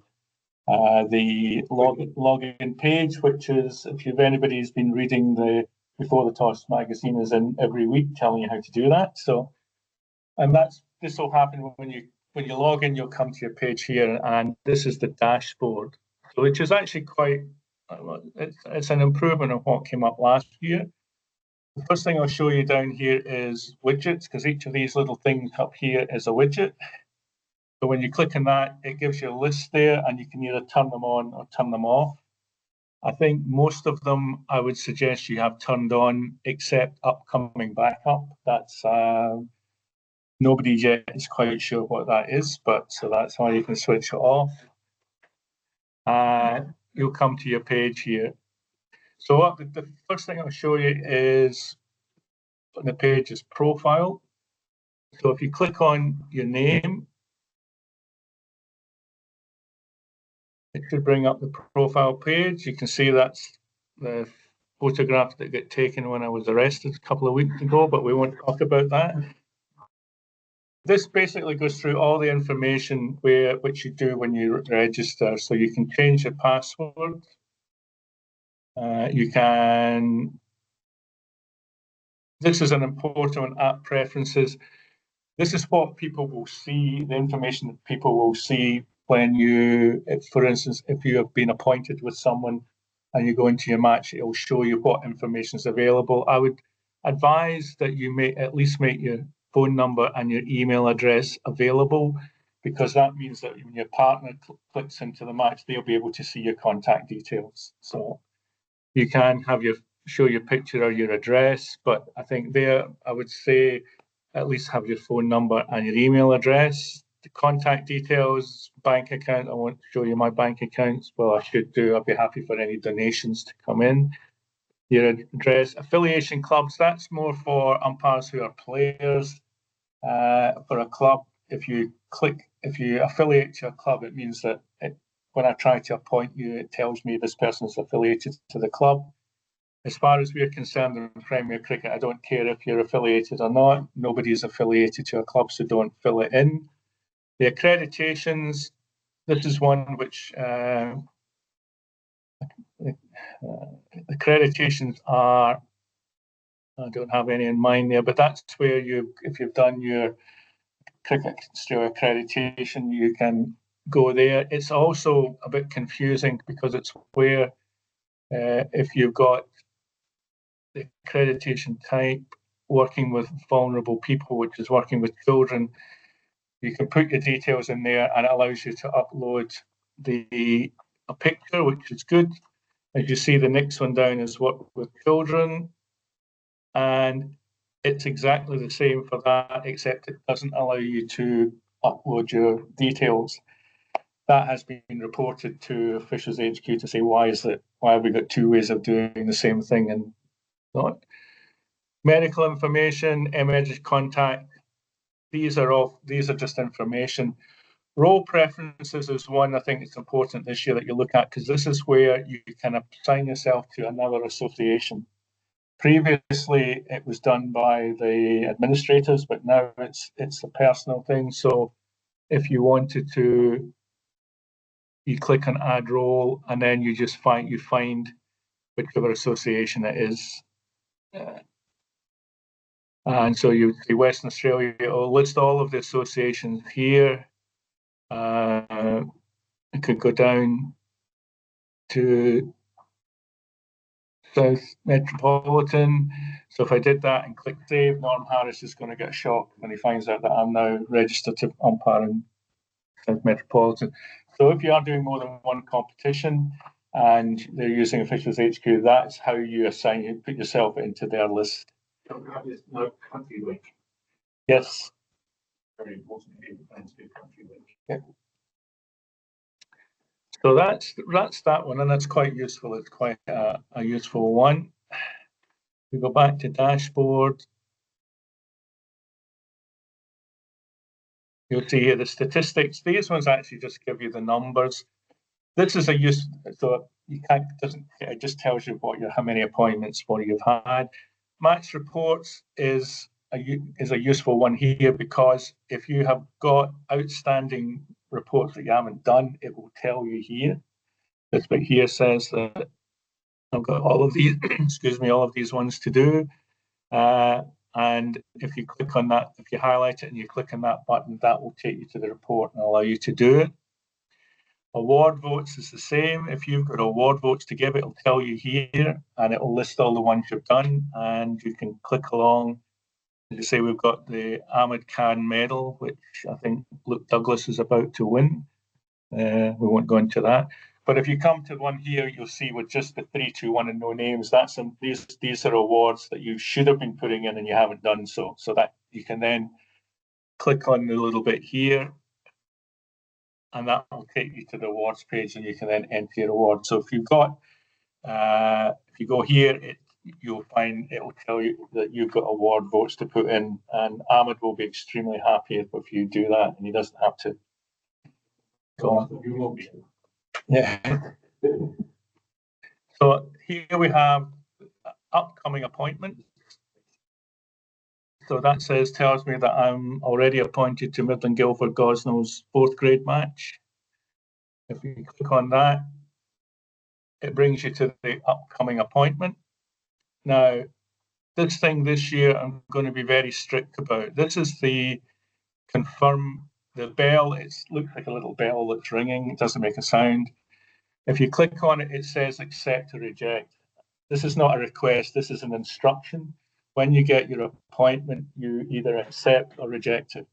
login page, which is, if anybody's been reading the Before the Toss magazine, is in every week telling you how to do that. So, and this will happen when you log in, you'll come to your page here, and this is the dashboard, so which is actually quite, it's an improvement of what came up last year. The first thing I'll show you down here is widgets, because each of these little things up here is a widget. So when you click on that, it gives you a list there, and you can either turn them on or turn them off. I think most of them I would suggest you have turned on, except upcoming backup. That's nobody yet is quite sure what that is, but so that's why you can switch it off. You'll come to your page here. So what the first thing I'll show you is on the page is profile. So if you click on your name, it should bring up the profile page. You can see that's the photograph that got taken when I was arrested a couple of weeks ago, but we won't talk about that. This basically goes through all the information which you do when you register. So you can change your password. You can. This is an important one, app preferences. This is what people will see, the information that people will see when you, for instance, if you have been appointed with someone and you go into your match, it will show you what information is available. I would advise that you at least make your phone number and your email address available, because that means that when your partner clicks into the match, they'll be able to see your contact details. So you can show your picture or your address, but I think there, I would say, at least have your phone number and your email address. The contact details, bank account, I won't show you my bank accounts. Well, I should do. I'd be happy for any donations to come in. Your address, affiliation clubs, that's more for umpires who are players. For a club, if you affiliate to a club, it means that when I try to appoint you, it tells me this person is affiliated to the club. As far as we're concerned in Premier Cricket, I don't care if you're affiliated or not. Nobody is affiliated to a club, so don't fill it in. The accreditations, this is one which accreditations are, I don't have any in mind there, but that's where if you've done your Cricket accreditation, you can go there. It's also a bit confusing because it's where if you've got the accreditation type working with vulnerable people, which is working with children, you can put your details in there and it allows you to upload a picture, which is good. As you see, the next one down is work with children, and it's exactly the same for that, except it doesn't allow you to upload your details. That has been reported to Officials HQ to say, why have we got two ways of doing the same thing and not? Medical information, emergency contact, these are just information. Role preferences is one I think it's important this year that you look at, because this is where you can assign yourself to another association. Previously, it was done by the administrators, but now it's a personal thing. So if you wanted to, you click on add role, and then you just find whichever association it is. And so you see Western Australia, it'll list all of the associations here. It could go down to South Metropolitan. So if I did that and click save, Norm Harris is going to get shocked when he finds out that I'm now registered to umpire in South Metropolitan. So if you are doing more than one competition, and they're using Officials HQ, that's how you assign, you put yourself into their list. Yes. Very important. Yeah. So that's that one, and that's quite useful. It's quite a useful one. We go back to dashboard. You'll see here the statistics. These ones actually just give you the numbers. This is a use, so you can't, it just tells you how many appointments you've had. Match reports is a useful one here, because if you have got outstanding reports that you haven't done, it will tell you here. This bit here says that I've got all of these, excuse me, all of these ones to do. And if you click on that, if you highlight it and you click on that button, that will take you to the report and allow you to do it. Award votes is the same. If you've got award votes to give, it'll tell you here, and it will list all the ones you've done, and you can click along. As you say, we've got the Ahmed Khan medal, which I think Luke Douglas is about to win. We won't go into that. But if you come to one here, you'll see with just the 3, 2, 1 and no names, these are awards that you should have been putting in and you haven't done so. So that you can then click on the little bit here, and that will take you to the awards page, and you can then enter your award. So if you've got, if you go here, you'll find it will tell you that you've got award votes to put in, and Ahmed will be extremely happy if you do that, and he doesn't have to go on. Yeah. So here we have upcoming appointments. So that tells me that I'm already appointed to Midland Guildford Gosnell's 4th grade match. If you click on that, it brings you to the upcoming appointment. Now, this thing this year, I'm going to be very strict about. This is the confirm the bell. It looks like a little bell that's ringing. It doesn't make a sound. If you click on it, it says accept or reject. This is not a request. This is an instruction. When you get your appointment, you either accept or reject it.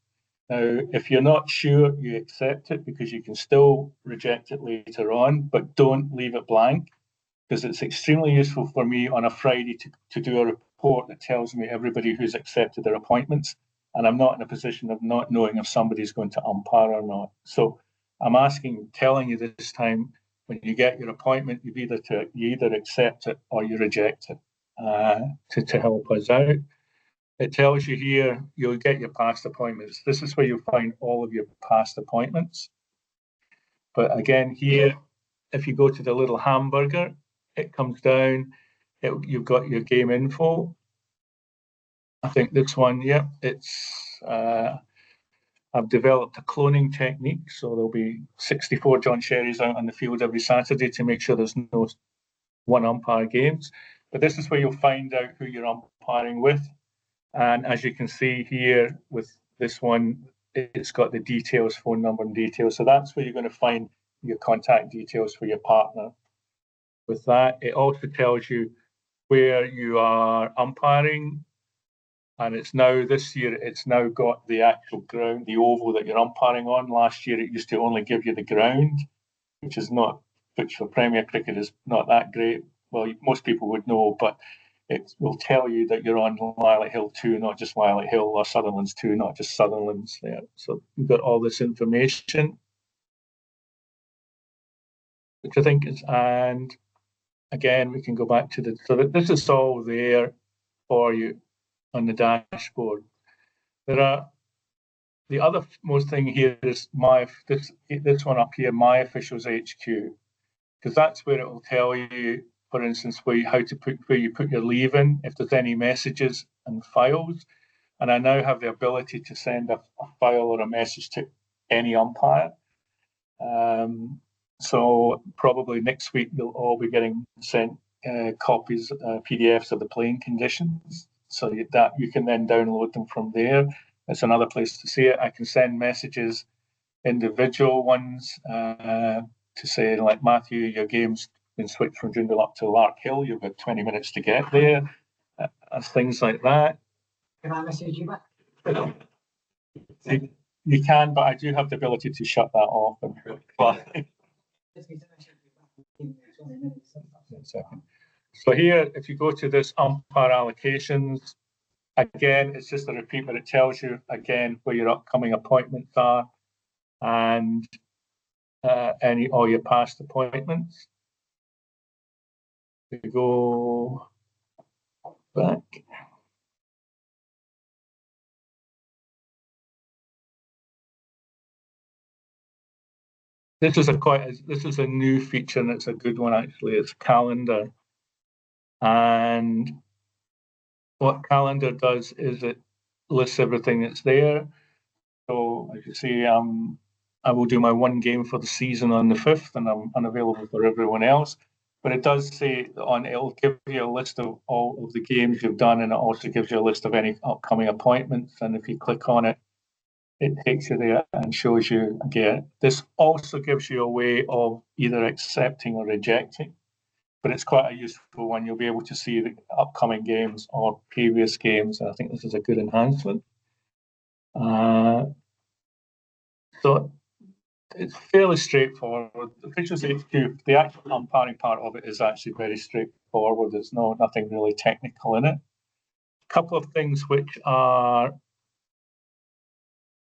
Now, if you're not sure, you accept it, because you can still reject it later on, but don't leave it blank, because it's extremely useful for me on a Friday to do a report that tells me everybody who's accepted their appointments, and I'm not in a position of not knowing if somebody's going to umpire or not. So I'm telling you this time, when you get your appointment, you either accept it or you reject it, to help us out. It tells you here, you'll get your past appointments. This is where you'll find all of your past appointments. But again, here, if you go to the little hamburger, it comes down, you've got your game info. I think this one, yeah, I've developed a cloning technique, so there'll be 64 John Sherrys out on the field every Saturday to make sure there's no one umpire games. But this is where you'll find out who you're umpiring with. And as you can see here with this one, it's got the details, phone number and details. So that's where you're going to find your contact details for your partner. With that, it also tells you where you are umpiring. And it's now, this year, it's now got the actual ground, the oval that you're umpiring on. Last year, it used to only give you the ground, which for Premier Cricket is not that great. Well, most people would know, but it will tell you that you're on Lilac Hill 2, not just Lilac Hill, or Sutherland's 2, not just Sutherland's there. So you've got all this information, which I think is, and again, we can go back to so that this is all there for you on the dashboard. The other most thing here is this one up here, My Officials HQ, because that's where it will tell you, for instance, where you put your leave in, if there's any messages and files. And I now have the ability to send a file or a message to any umpire. So probably next week you'll all be getting sent copies, PDFs of the playing conditions, so that you can then download them from there. It's another place to see it. I can send messages, individual ones, to say, like, Matthew, your game's been switched from Joondalup to Lark Hill. You've got 20 minutes to get there, and things like that. Can I message you back? You can, but I do have the ability to shut that off. 1 second. So here, if you go to this umpire allocations, again, it's just a repeat, but it tells you again where your upcoming appointments are and all your past appointments. We go back. This is a new feature, and it's a good one actually. It's calendar, and what calendar does is it lists everything that's there. So as you see, I will do my one game for the season on the 5th, and I'm unavailable for everyone else. But it does say it'll give you a list of all of the games you've done, and it also gives you a list of any upcoming appointments. And if you click on it, it takes you there and shows you again. This also gives you a way of either accepting or rejecting, but it's quite a useful one. You'll be able to see the upcoming games or previous games. And I think this is a good enhancement. So it's fairly straightforward. The Officials HQ, the actual umpiring part of it is actually very straightforward. There's nothing really technical in it. A couple of things which are,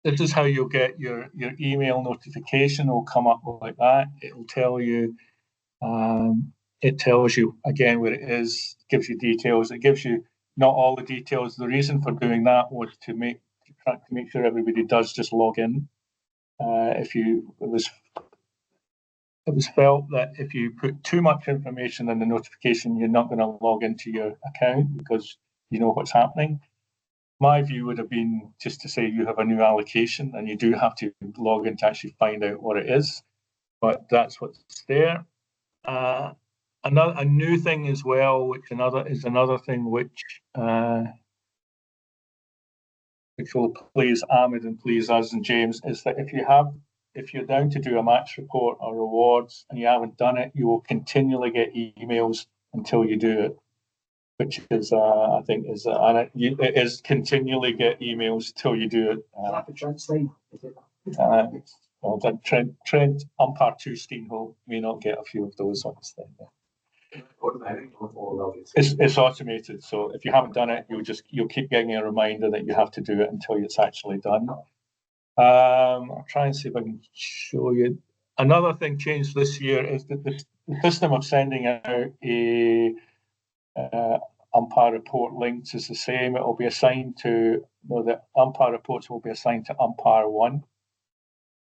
this is how you'll get your email notification will come up like that. It'll tell you, it tells you again where it is, gives you details. It gives you not all the details. The reason for doing that was to make sure everybody does just log in. It was felt that if you put too much information in the notification, you're not going to log into your account because you know what's happening. My view would have been just to say you have a new allocation and you do have to log in to actually find out what it is, but that's what's there. A new thing as well, which another thing which will please Ahmed and please us and James, is that if you're down to do a match report or rewards and you haven't done it, you will continually get emails until you do it, which is I think is it is continually get emails till you do it. Well done, Trent Umpire 2 Steenholt may not get a few of those ones then. It's automated, so if you haven't done it, you'll keep getting a reminder that you have to do it until it's actually done. I'll try and see if I can show you. Another thing changed this year is that the system of sending out a umpire report links is the same. It will be assigned to, the umpire reports will be assigned to umpire 1.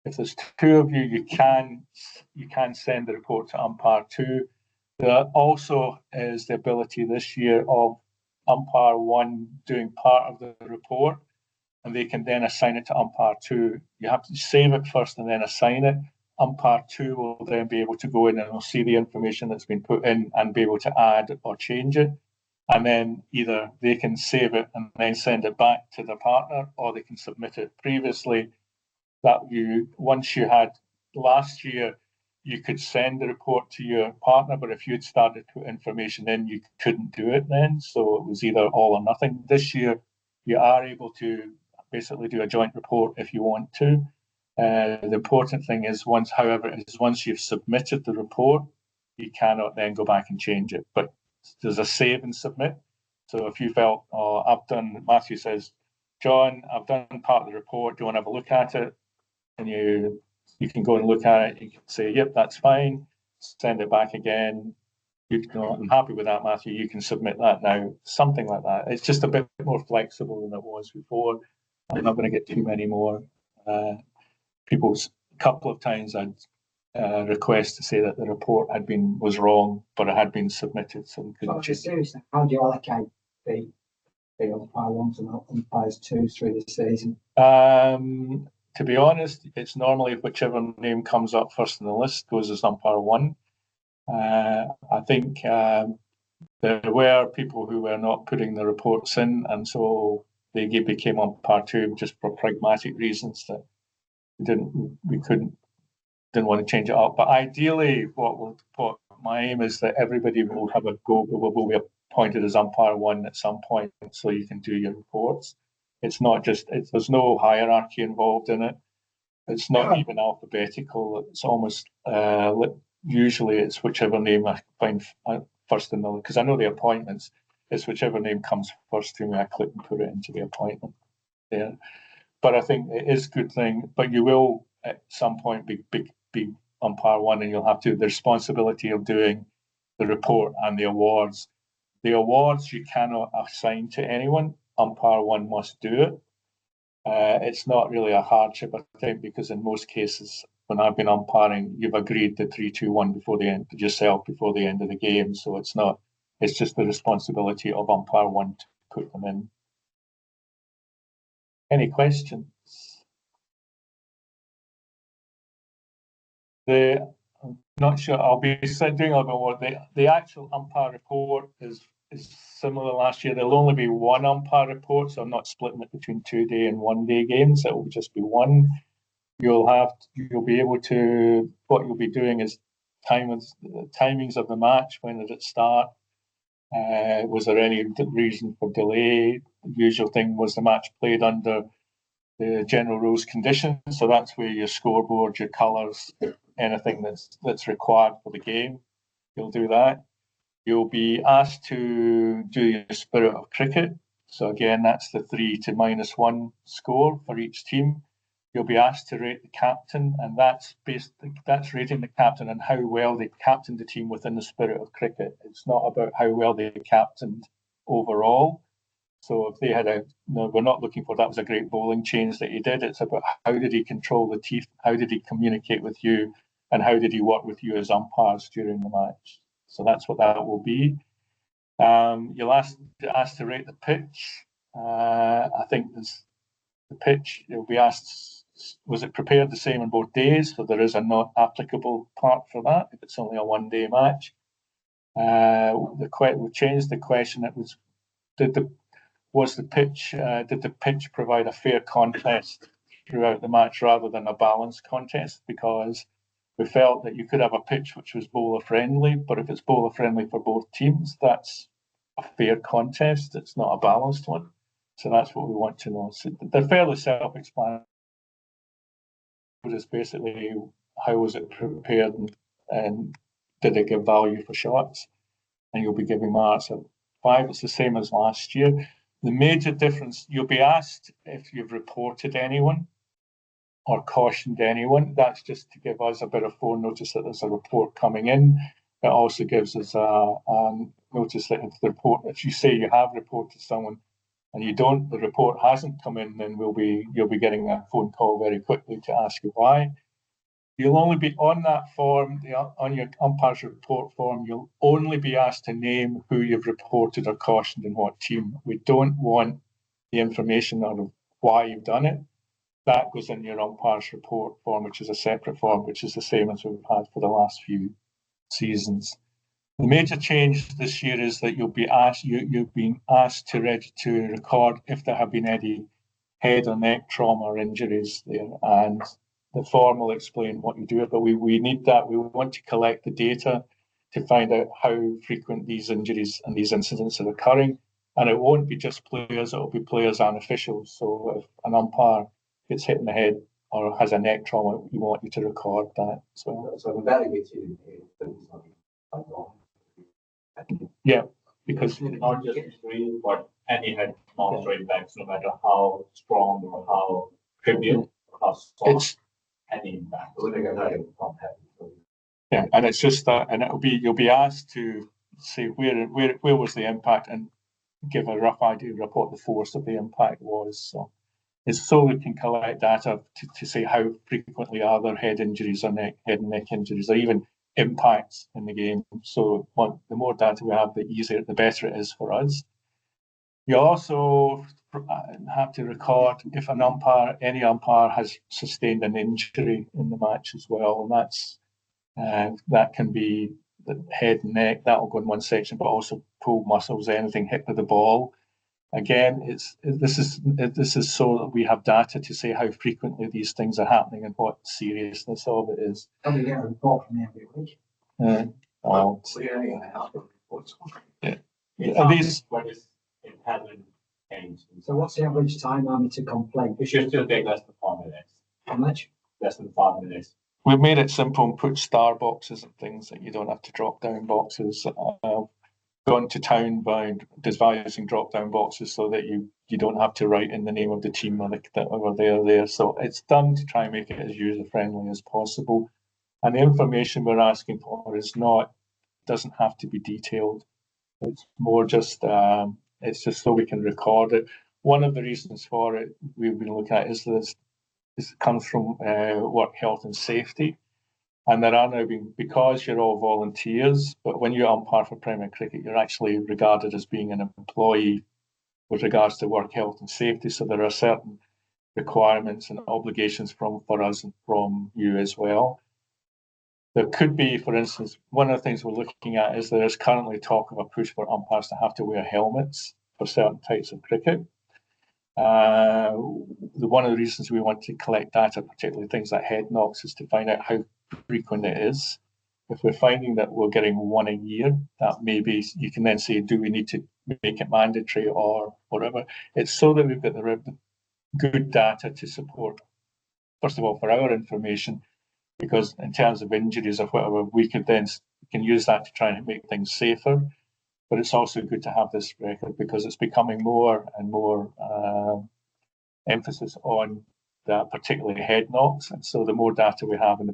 If there's 2 of you, you can send the report to umpire 2. There also is the ability this year of umpire 1 doing part of the report, and they can then assign it to umpire 2. You have to save it first and then assign it. Umpire 2 will then be able to go in and will see the information that's been put in and be able to add or change it. And then either they can save it and then send it back to the partner, or they can submit it. Previously, once you had last year, you could send the report to your partner, but if you'd started to put information in, you couldn't do it then. So it was either all or nothing. This year, you are able to basically do a joint report if you want to. The important thing is once you've submitted the report, you cannot then go back and change it. But there's a save and submit. So if you felt, Matthew says, John, I've done part of the report. Do you want to have a look at it? And you can go and look at it. You can say, yep, that's fine. Send it back again. I'm happy with that, Matthew. You can submit that now. Something like that. It's just a bit more flexible than it was before. I'm not going to get too many more. A couple of times I'd request to say that the report was wrong, but it had been submitted, so we couldn't change it. Seriously, how do you allocate the umpire 1s and umpires 2 through the season? To be honest, it's normally whichever name comes up first on the list goes as umpire 1. I think there were people who were not putting the reports in, and so they became umpire 2 just for pragmatic reasons that we didn't want to change it up. But ideally, what my aim is that everybody will have a go, will be appointed as umpire 1 at some point, so you can do your reports. It's not just, there's no hierarchy involved in it. It's not even alphabetical. It's almost usually it's whichever name I find first in the, because I know the appointments, it's whichever name comes first to me, I click and put it into the appointment there. But I think it is a good thing, but you will at some point be umpire one, and you'll have to the responsibility of doing the report and the awards. The awards you cannot assign to anyone. Umpire one must do it. It's not really a hardship, I think, because in most cases, when I've been umpiring, you've agreed the 3-2-1 before the end yourself before the end of the game. So it's not. It's just the responsibility of umpire one to put them in. Any questions? I'm not sure. I'll be doing a bit more. The actual umpire report is similar last year. There'll only be one umpire report, so I'm not splitting it between 2-day and 1-day games. It will just be one. You'll be able to. What you'll be doing is timings of the match. When did it start? Was there any reason for delay? The usual thing was the match played under the general rules conditions. So that's where your scoreboard, your colours, anything that's required for the game. You'll do that. You'll be asked to do your spirit of cricket. So again, that's the 3 to -1 score for each team. You'll be asked to rate the captain, and that's rating the captain and how well they captained the team within the spirit of cricket. It's not about how well they captained overall. So if they had we're not looking for that was a great bowling change that he did. It's about how did he control the teeth, how did he communicate with you, and how did he work with you as umpires during the match. So that's what that will be. You'll ask to rate the pitch. I think the pitch, you'll be asked, was it prepared the same on both days? So there is a not applicable part for that if it's only a 1-day match. We changed the question. It was, did the pitch provide a fair contest throughout the match rather than a balanced contest? Because we felt that you could have a pitch which was bowler friendly, but if it's bowler friendly for both teams, that's a fair contest. It's not a balanced one. So that's what we want to know. So they're fairly self-explanatory. It's basically how was it prepared and did it give value for shots? And you'll be giving marks at 5. It's the same as last year. The major difference, you'll be asked if you've reported anyone or cautioned anyone. That's just to give us a bit of forenotice that there's a report coming in. It also gives us a notice that if you say you have reported someone and you don't, the report hasn't come in, then you'll be getting a phone call very quickly to ask you why. You'll only be on that form, on your umpire's report form, you'll only be asked to name who you've reported or cautioned in what team. We don't want the information of why you've done it. That goes in your umpire's report form, which is a separate form, which is the same as we've had for the last few seasons. The major change this year is that you've been asked to record if there have been any head or neck trauma or injuries there, and the form will explain what you do. But we need that. We want to collect the data to find out how frequent these injuries and these incidents are occurring. And it won't be just players; it will be players and officials. So if an umpire gets hit in the head or has a neck trauma, we want you to record that as well. So that gets you. Yeah, because Not just injury, but any head trauma impacts, no matter how strong or how trivial, how soft, any impact. yeah, and it's just that, and you'll be asked to say where was the impact and give a rough idea of what the force of the impact was. So it's so we can collect data to say how frequently are there head injuries or head and neck injuries or even impacts in the game. So the more data we have, the easier, the better it is for us. You also have to record if any umpire has sustained an injury in the match as well, and that can be the head and neck. That will go in one section, but also pulled muscles, anything hit with the ball. Again, this is so that we have data to say how frequently these things are happening and what seriousness of it is. And we get a report from every week. And these, But it hasn't changed. So what's the average time to complain? It should still take less than 5 minutes. How much? Less than 5 minutes. we've made it simple and put star boxes and things that you don't have to drop down boxes. Gone to town by devising drop down boxes so that you don't have to write in the name of the team or they're there. So it's done to try and make it as user friendly as possible. And the information we're asking for doesn't have to be detailed. It's more just it's just so we can record it. One of the reasons for it we've been looking at is this comes from work health and safety. And there are now being, because you're all volunteers, but when you umpire for Premier Cricket, you're actually regarded as being an employee with regards to work health and safety. So there are certain requirements and obligations for us and from you as well. There could be, for instance, one of the things we're looking at is there is currently talk of a push for umpires to have to wear helmets for certain types of cricket. One of the reasons we want to collect data, particularly things like head knocks, is to find out how frequent it is. If we're finding that we're getting one a year, that maybe you can then say, do we need to make it mandatory or whatever? It's so that we've got the good data to support, first of all, for our information, because in terms of injuries or whatever, we can use that to try and make things safer. But it's also good to have this record because it's becoming more and more emphasis on that, particularly head knocks. And so the more data we have and the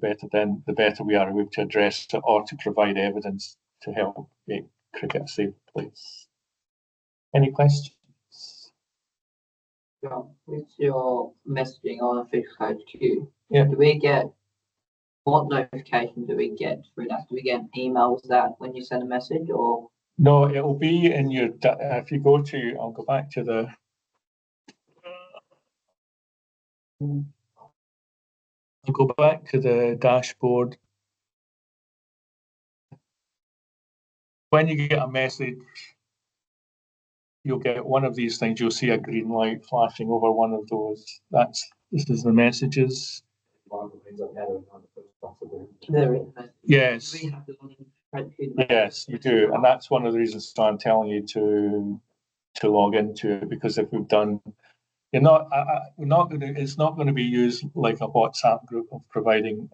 better we are able to address it or to provide evidence to help make cricket a safe place. Any questions? John, with your messaging on Official HQ, Yeah. what notification do we get through that? Do we get an email with that when you send a message, or? No, it'll be in your, if you go to, I'll go back to the, I'll go back to the dashboard. When you get a message, you'll get one of these things. You'll see a green light flashing over one of those. This is the messages. Yes. Yes, you do, and that's one of the reasons I'm telling you to log into it, because if we've done, we're not going to. It's not going to be used like a WhatsApp group of providing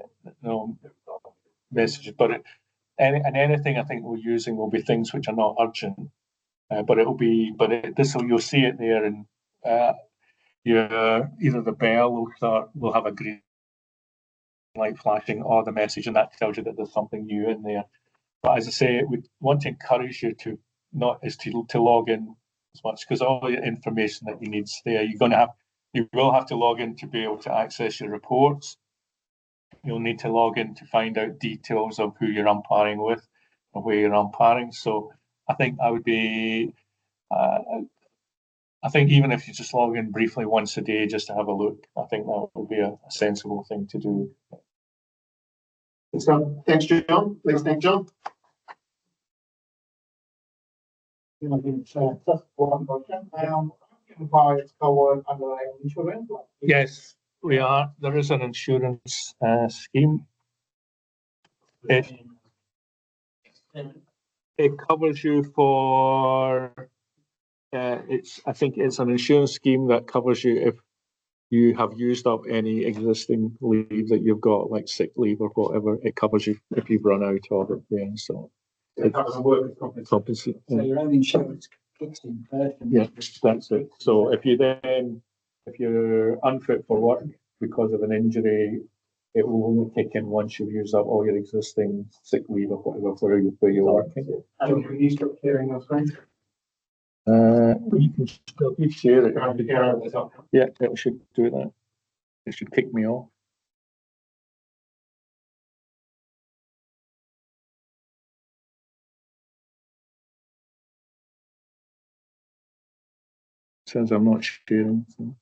messages, but anything I think we're using will be things which are not urgent. But you'll see it there, and either the bell will have a green light flashing or the message, and that tells you that there's something new in there. But as I say, we want to encourage you to log in as much, because all the information that you need is there. You will have to log in to be able to access your reports. You'll need to log in to find out details of who you're umpiring with and where you're umpiring. So I think I think even if you just log in briefly once a day just to have a look, I think that would be a sensible thing to do. So thanks, John. Please thank John. Just one question. Umpires covered under insurance? Yes, we are. There is an insurance scheme. It covers you for. I think it's an insurance scheme that covers you if you have used up any existing leave that you've got, like sick leave or whatever. It covers you if you've run out of it. Yeah, so It covers workers' compensation. So your own insurance kicks in first. Yeah, that's it. So if you're unfit for work because of an injury, it will only kick in once you've used up all your existing sick leave or whatever where you're working. And when you stop clearing those things? You can still share it. Yeah, it should do that. It should kick me off. Says I'm not sharing. So.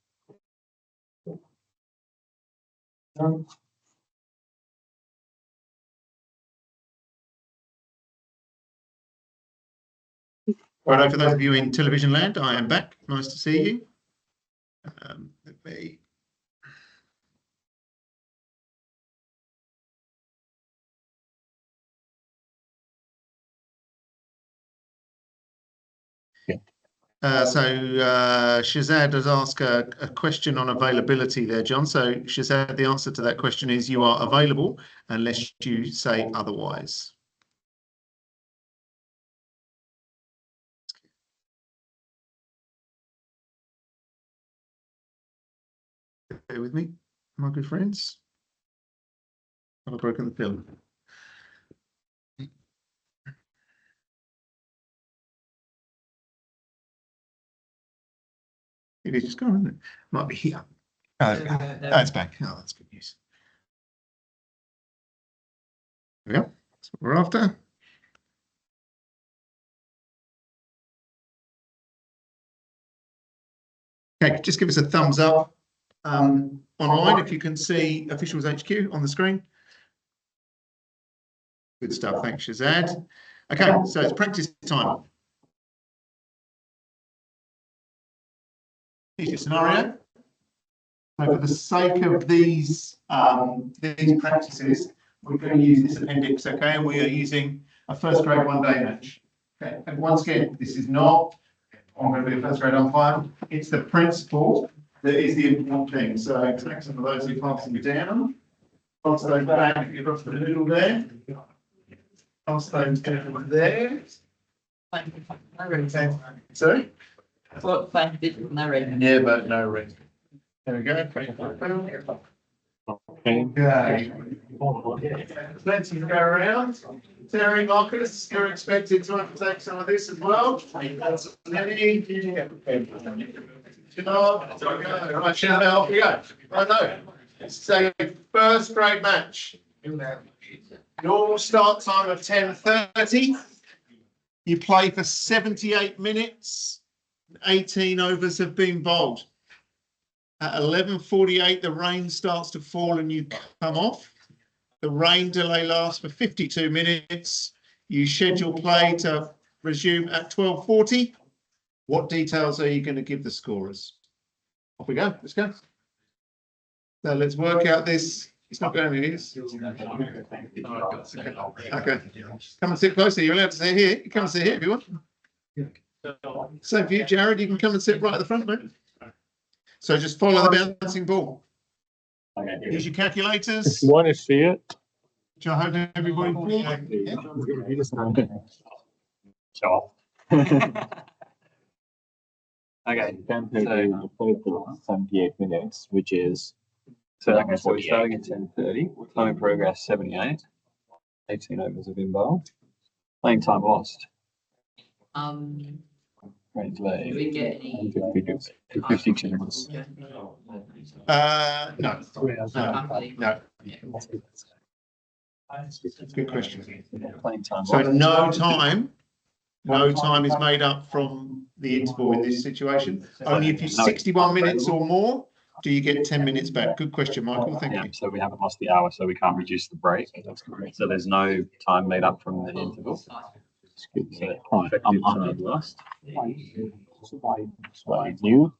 Right, for those of you in television land, I am back. Nice to see you. Let me. Yeah. Shazad has asked a question on availability there, John. So Shazad, the answer to that question is you are available unless you say otherwise. Bear with me, my good friends. I've broken the film. It is just gone, isn't it? Might be here. Oh, it's back. Oh, that's good news. There we go. That's what we're after. Okay, just give us a thumbs up online if you can see Officials HQ on the screen. Good stuff. Thanks, Shazad. Okay, so it's practice time. Here's your scenario. So for the sake of these practices, we're going to use this appendix, okay? And we are using a first grade one-day match. Okay, and once again, this is not, I'm going to be a first grade umpire. It's the principle that is the important thing. So take some of those, you pass them down. Pass those back across the middle there. Pass those down there. Sorry? What fan did no ring? Yeah, but no ring. There we go. Okay. Plenty to go around. Terry, Marcus, you're expected to undertake some of this as well. Right, Chanel, off you go. Right, no. It's a first grade match. Normal start time of 10:30. You play for 78 minutes. 18 overs have been bowled. At 11:48, the rain starts to fall and you come off. The rain delay lasts for 52 minutes. You schedule play to resume at 12:40. What details are you going to give the scorers? Off we go. Let's go. So let's work out this. It's not going to use. Okay. Come and sit closer. You're allowed to sit here. You come and sit here if you want. So for you, Jared, you can come and sit right at the front, mate. So just follow the bouncing ball. Use your calculators. If you want to see it. Which I hope everybody. Yeah. Sure. Okay, so played for 78 minutes, which is so we're starting at 10:30. Time in progress 78. 18 overs have been bowled. Playing time lost. Rain delay. Do we get any? 52 minutes. No. Good question. Playing time So lost. no time is made up from the interval in this situation. Only if you 61 minutes or more, do you get 10 minutes back? Good question, Michael. Thank you. So we haven't lost the hour, so we can't reduce the break. That's correct. So there's no time made up from the interval. So effective time lost. Slightly new.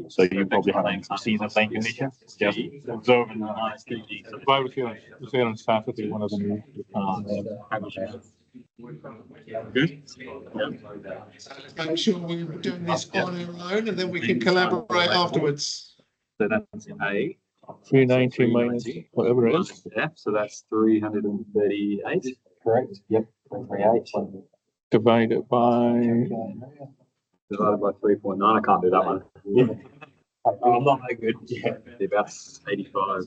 So you probably haven't seen the playing condition. Just observing the nice. I was here on Saturday, one of the new. Good. Make sure we're doing this on our own and then we can collaborate afterwards. So that's A. 390 minus whatever it is. Yeah, so that's 338. Correct. Yep. 338. Divided by. Divided by 3.9. I can't do that one. I'm not that good. Yeah, about 85.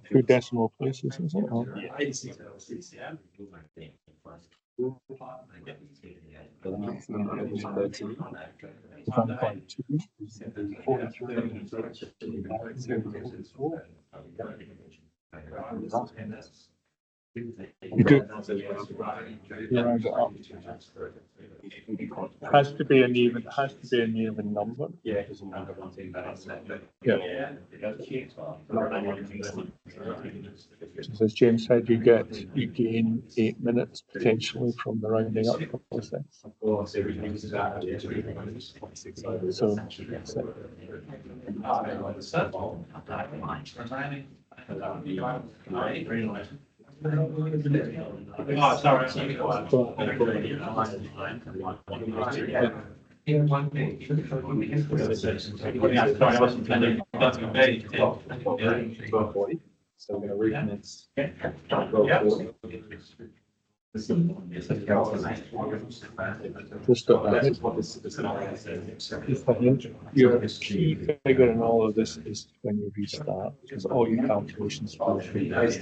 Two decimal places, is it? Oh. You do. Has to be an even number. yeah, Yeah. So as James said, you gain 8 minutes potentially from the rounding up process. So So we're gonna recommence. Just got that. Your key figure in all of this is when you restart, because all your calculations go through. So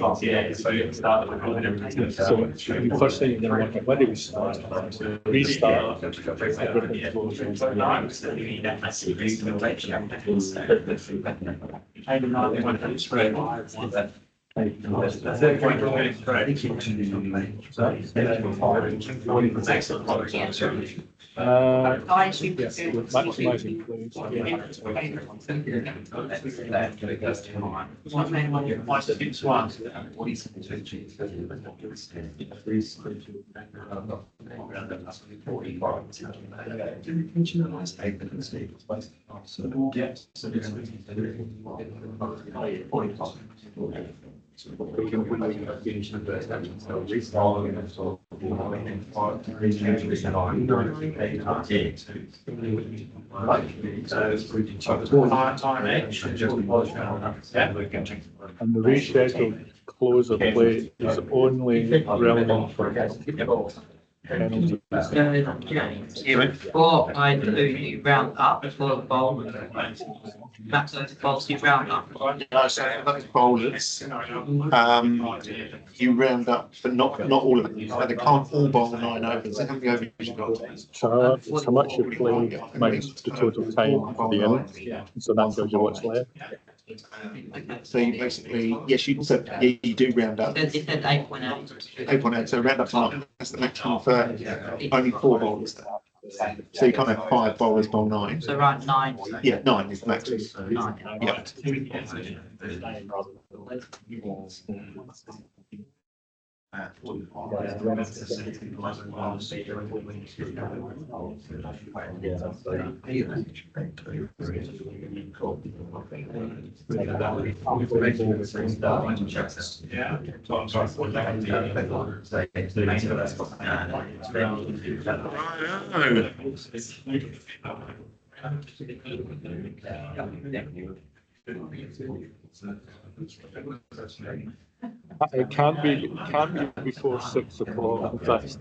the first thing you're going to want, when do we start? Restart. Everything flows into maximizing flows. And the rescheduled close of play is only relevant for penalties. Or I do you round up for the bowl. Maximum bowls you round up. No, so for those bowlers, you round up, but not all of them. So they can't all bowl 9 overs. How many overs you got? So how much you play minus the total time for the innings. So that tells you what's left. So you basically, yes, you do round up. It said 8.8. 8.8, so round up to 9. That's the maximum for only 4 bowlers. So you can't have 5 bowlers bowl 9. So right 9. Yeah, 9 is the maximum. 9. Yeah. It can't be before 6 o'clock. That's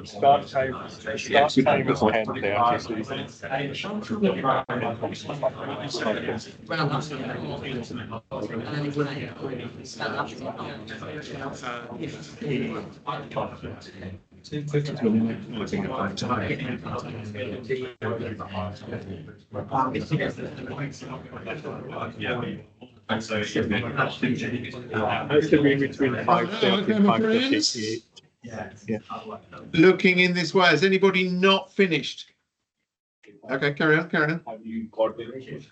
start time is 10:30. And so Has to be between 5:30 and 5:58. Yeah. Looking in this way, has anybody not finished? Okay, carry on, carry on. Have you got it?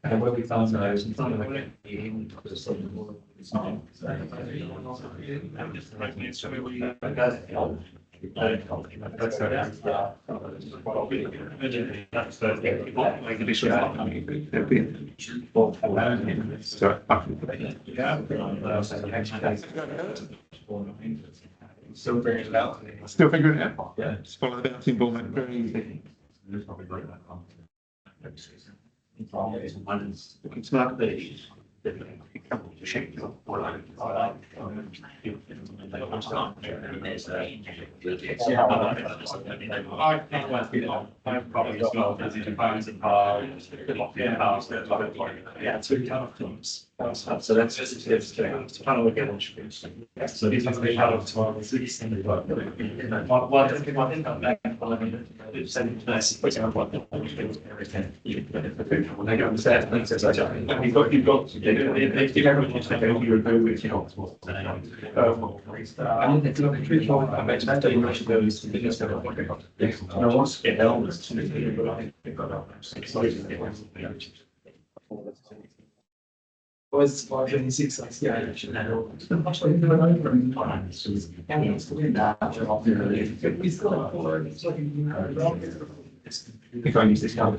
And where we found those, and some of them Still figuring it out. Still figuring it out? Yeah. Just follow the bouncing ball, mate. Very easy. Looking smart. I've probably as well, because it depends on how. Yeah, two times. So that's just, it's kind of like a watch. So these are the out of 12. One come back. It's nice. Everything. When they go to set, and says, you've got to get it. If everyone wants to go, you remove it, you know. I think the truth of it, I bet that day you should go is the biggest ever. No one's get elders to me, but I think they've got was 526, if I use this colour.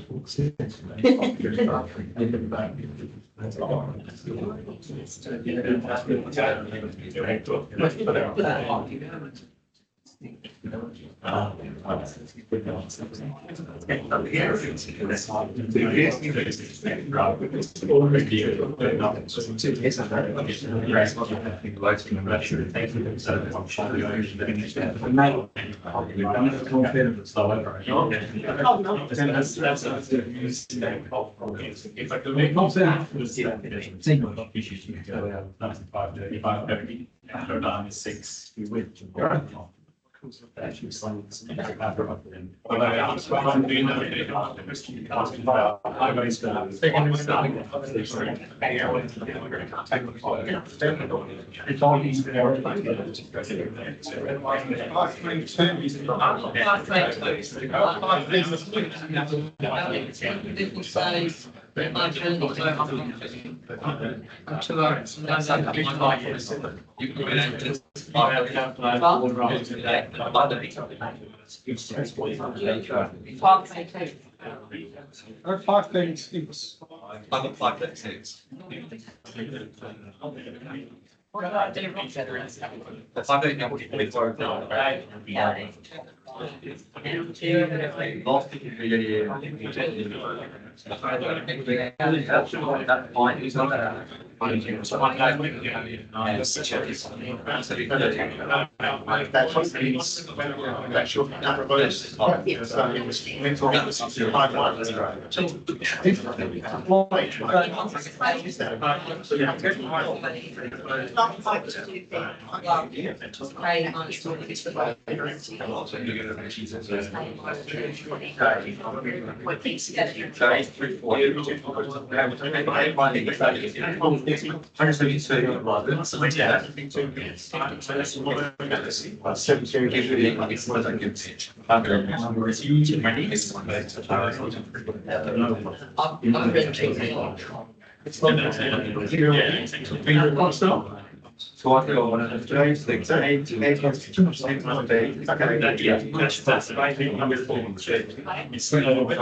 Five things. I got 536. What do I do wrong? I don't know what you think. Yeah. So I feel one of those things. Too much things on the day. That's the right thing. I'm with full shape. It's a little bit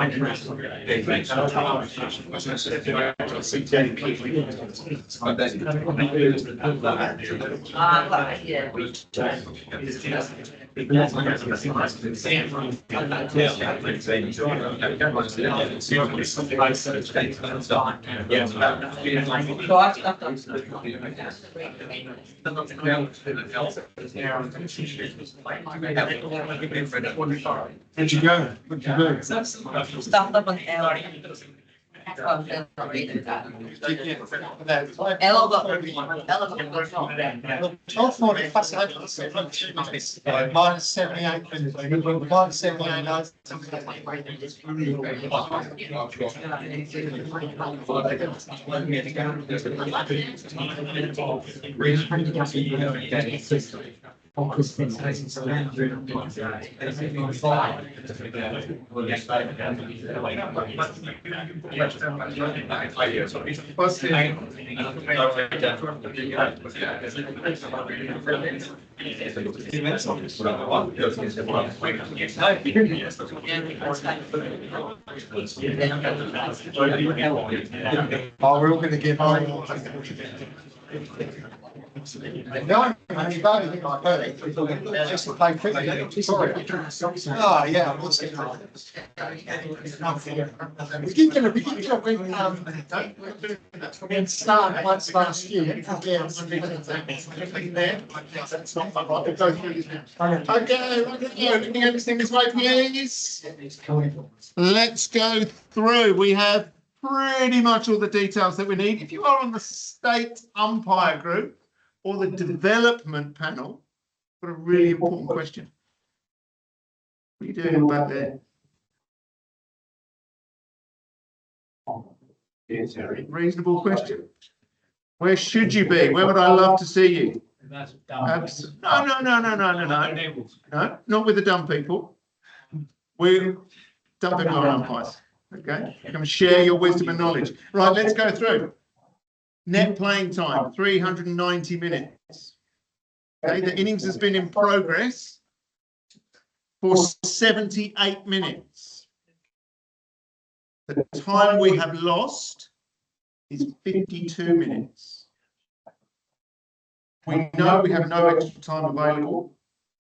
Where'd you go? What'd you do? Stuff up on L. Ella I thought it fascinating. Minus 78, minus 78. Oh, we're all going to get on. No, man, you don't think I heard it. I used to play cricket. Sorry. Oh, yeah. We did get a big job when Stan once last year. That's not fun. Right, we'll go through this now. Okay, we're going to go. Can you everything this way, please? Let's go through. We have pretty much all the details that we need. If you are on the state umpire group or the development panel, got a really important question. What are you doing back there? It's a reasonable question. Where should you be? Where would I love to see you? No, not with the dumb people. We're dumb people are umpires. Okay, come share your wisdom and knowledge. Right, let's go through. Net playing time, 390 minutes. Okay, the innings has been in progress for 78 minutes. The time we have lost is 52 minutes. We know we have no extra time available,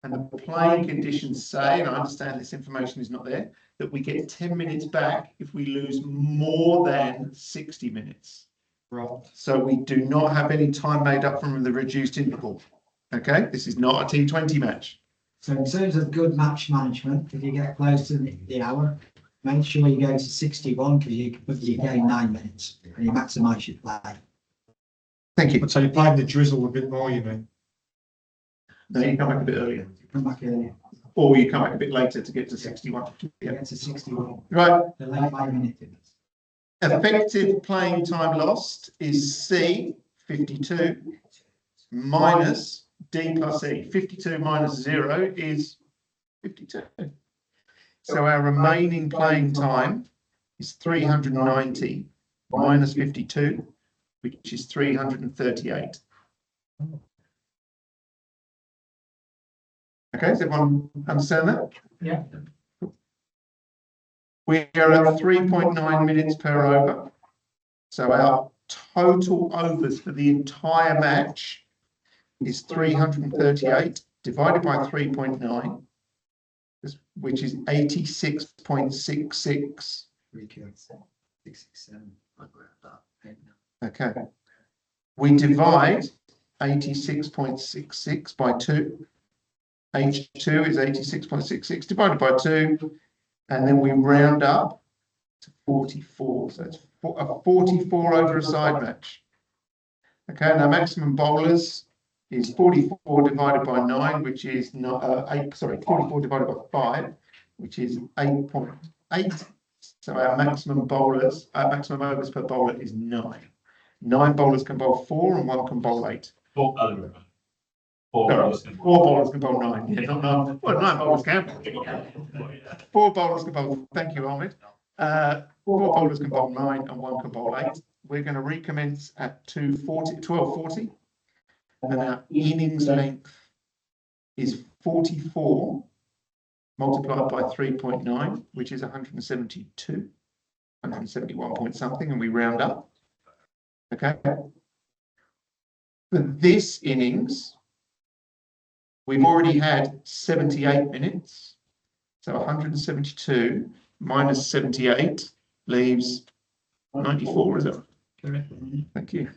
and the playing conditions say, and I understand this information is not there, that we get 10 minutes back if we lose more than 60 minutes. Right. So we do not have any time made up from the reduced interval. Okay, this is not a T20 match. So in terms of good match management, if you get close to the hour, make sure you go to 61 because you gain 9 minutes and you maximise your play. Thank you. So you're playing the drizzle a bit more, you mean? No, you come back a bit earlier. Come back earlier. Or you come back a bit later to get to 61. Yeah. Get to 61. Right. The late 5 minutes. Effective playing time lost is C, 52, minus D plus E. 52 minus 0 is 52. So our remaining playing time is 390 minus 52, which is 338. Okay, does everyone understand that? Yeah. We are at 3.9 minutes per over. So our total overs for the entire match is 338 divided by 3.9, which is 86.66. Okay. We divide 86.66 by 2. H2 is 86.66 divided by 2. And then we round up to 44. So it's a 44 over a side match. Okay, now maximum bowlers is 44 divided by 9, which is 44 divided by 5, which is 8.8. So our maximum bowlers, our maximum overs per bowler is 9. 9 bowlers can bowl 4 and 1 can bowl 8. Four bowlers can bowl 9. Yeah, not 9. Well, 9 bowlers can. 4 bowlers can bowl. Thank you, Ahmed. 4 bowlers can bowl 9 and 1 can bowl 8. We're going to recommence at 12:40, and our innings length is 44 multiplied by 3.9, which is 172, 171 point something, and we round up. Okay. For this innings, we've already had 78 minutes. So 172 minus 78 leaves 94, is it? Correct. Thank you.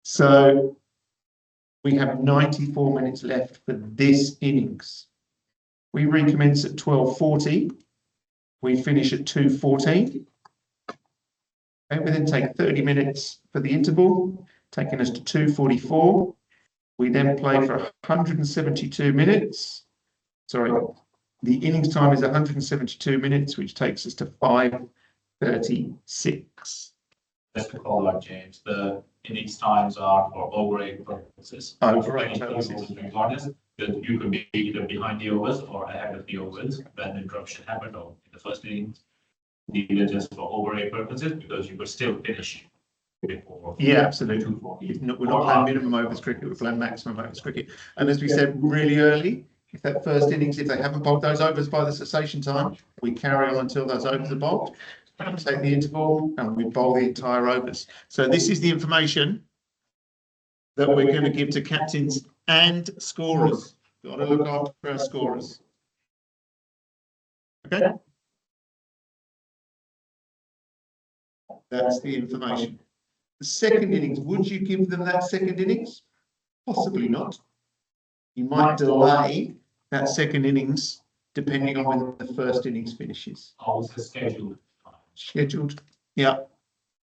So we have 94 minutes left for this innings. We recommence at 12:40. We finish at 2:14. Okay, we then take 30 minutes for the interval, taking us to 2:44. We then play for 172 minutes. Sorry, the innings time is 172 minutes, which takes us to 5:36. Just to call out, James, the innings times are for over 8 purposes. Over 8 purposes. that you could be either behind the overs or ahead of the overs when the interruption happened, or in the first innings, either just for overlay purposes, because you could still finish before. Yeah, absolutely. We're not playing minimum overs cricket, we're playing maximum overs cricket. And as we said really early, if that first innings, if they haven't bowled those overs by the cessation time, we carry on until those overs are bowled, take the interval, and we bowl the entire overs. So this is the information that we're going to give to captains and scorers. Got to look after our scorers. Okay? That's the information. The second innings, would you give them that second innings? Possibly not. You might delay that second innings depending on when the first innings finishes. Also scheduled. Scheduled, yeah.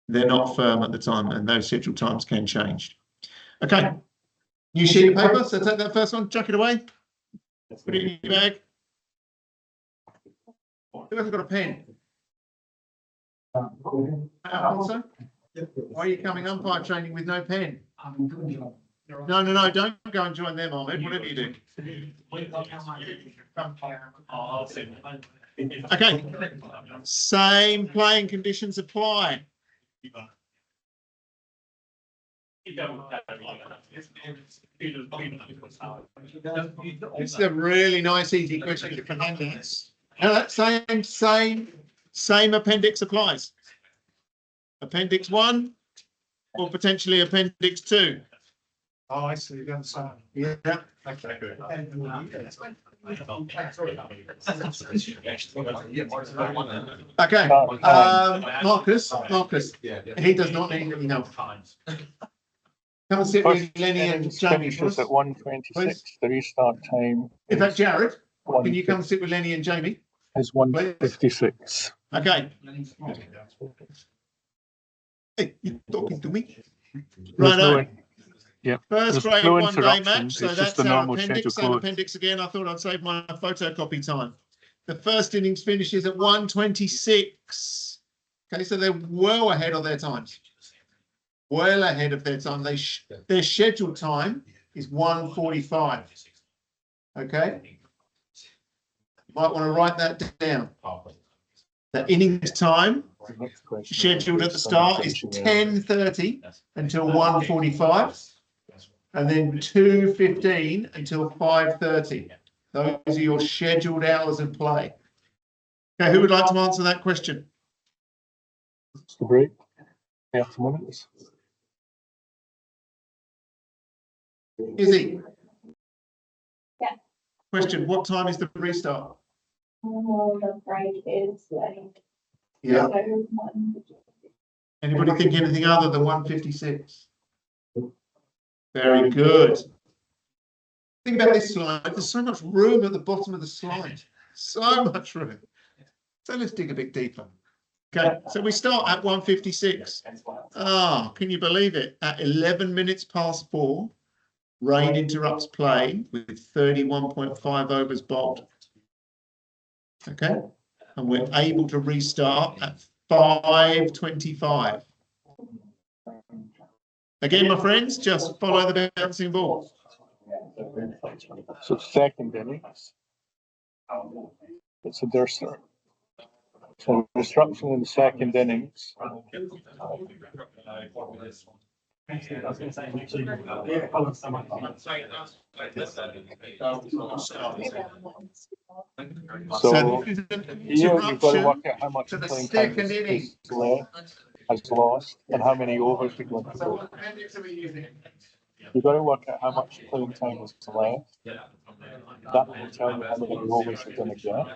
They're not firm at the time, and those scheduled times can change. Okay. New sheet of paper, so take that first one, chuck it away. Put it in your bag. Who hasn't got a pen? Alfonso? Why are you coming umpire training with no pen? No, don't go and join them, Ahmed, whatever you do. Okay, same playing conditions apply. This is a really nice, easy question for handouts. Now that same appendix applies. Appendix 1 or potentially appendix 2. Oh, I see, the other side. Yeah. Okay, good. Okay, Marcus, he does not need any help. Come and sit with Lenny and Jamie for us. Finishes at 1:26. The restart time In fact, Jared, can you come and sit with Lenny and Jamie? is 1:56. Okay. Hey, you're talking to me? Right on. Yeah. First There's grade no 1 day interruptions, match, so it's just that's the our normal appendix. schedule code. Appendix again, I thought I'd save my photocopy time. The first innings finishes at 1:26. Okay, so they're well ahead of their times. Well ahead of their time. Their scheduled time is 1:45. Okay. You might want to write that down. The innings time scheduled at the start is 10:30 until 1:45, and then 2:15 until 5:30. Those are your scheduled hours of play. Okay, who would like to answer that question? It's the break. 30 minutes. Izzy? Yeah. Question, what time is the restart? The break is like. Yeah. So Anybody think anything other than 1:56? Very good. Think about this slide. There's so much room at the bottom of the slide. So much room. So let's dig a bit deeper. Okay, so we start at 1:56. Ah, can you believe it? At 11 minutes past 4, rain interrupts play with 31.5 overs bowled. Okay, and we're able to restart at 5:25. Again, my friends, just follow the bouncing ball. So second innings, it's a Durster. So disruption in the second innings. So here you've got to work out how much playing time is left, has lost, and how many overs you're going to go. You've got to work out how much playing time is left. That will tell you how many overs you're going to get.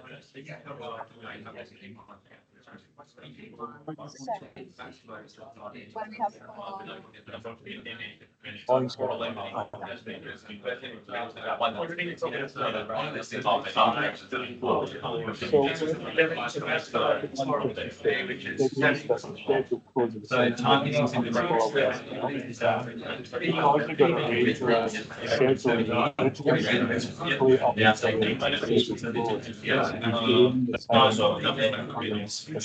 One's got So time is in the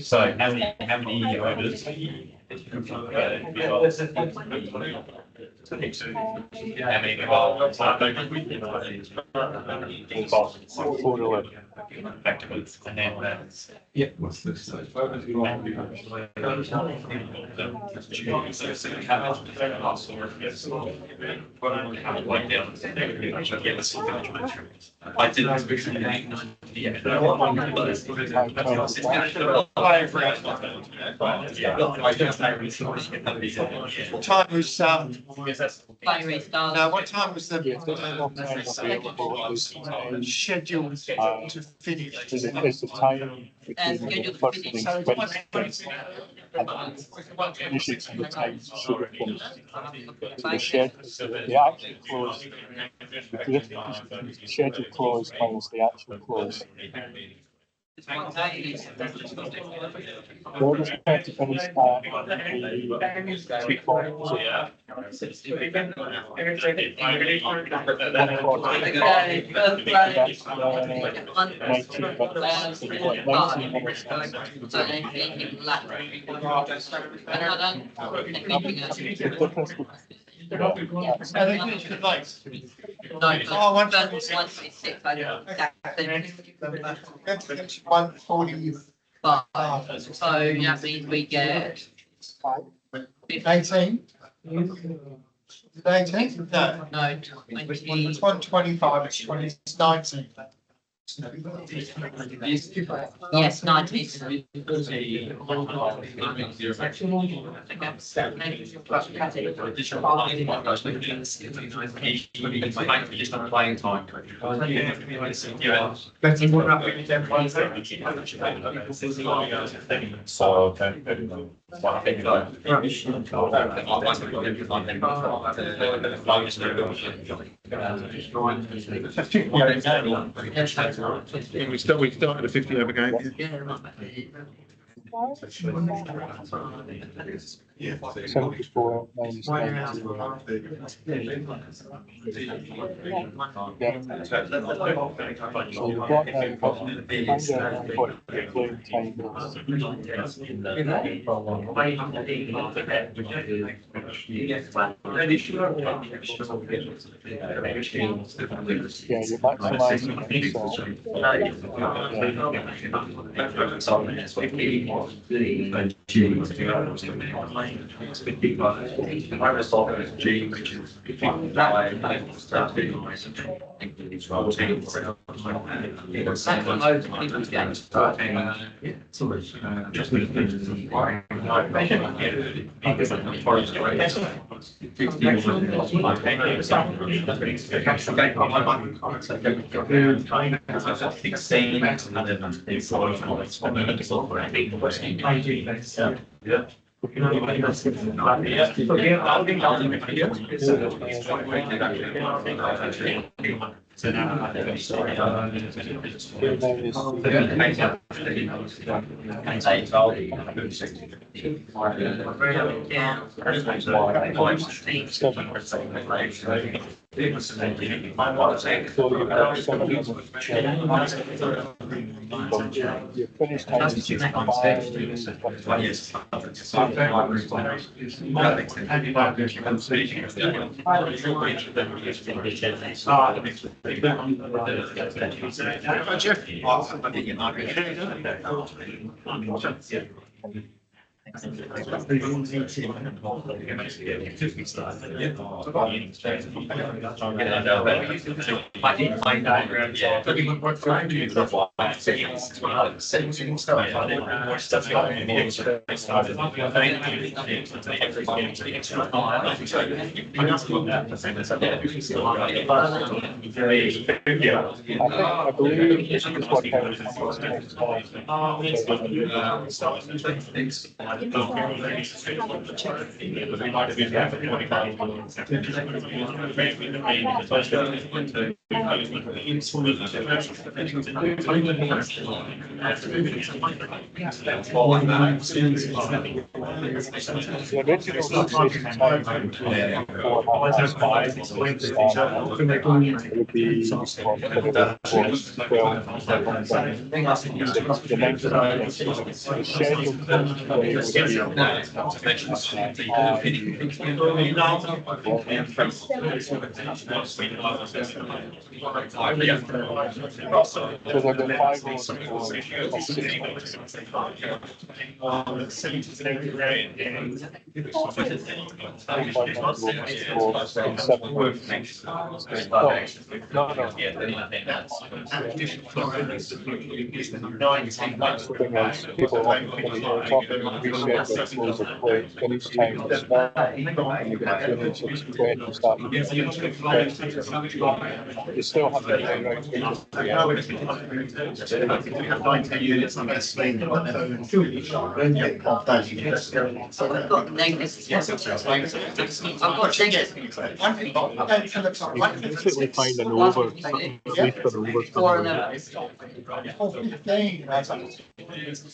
So how many overs? And then yeah. What's this? I What time was Play restart. now? What time was the scheduled to finish? There's a time between the first and the time the actual close, the schedule close minus the actual close. Well, just have to finish at 1:45. So that means we get 18? 18? No. no 20. It's 1:25, it's 19. Yes, 19. playing time. So, okay. We started a 50 over game. Yeah. 74 minus 90. So you've got now, find out what the playing time is. Yeah, you're maximising your finished time is just I believe this is what happens. The original decision time would be 5:04. It would be what the next the scheduled time people often appreciate the close of play, finish time to start, and you're going to finish at 20 to start. You still have that play right through to the end. So I've got negatives. I've got negatives. Basically find an over, wait for the over.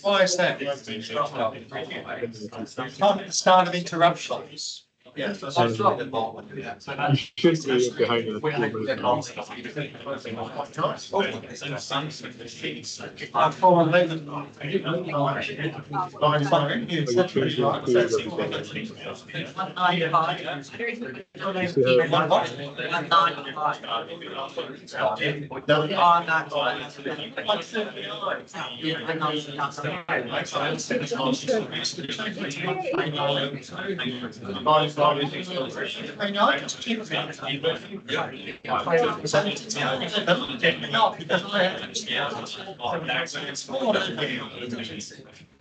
Why is that? Start of interruptions. You should be behind the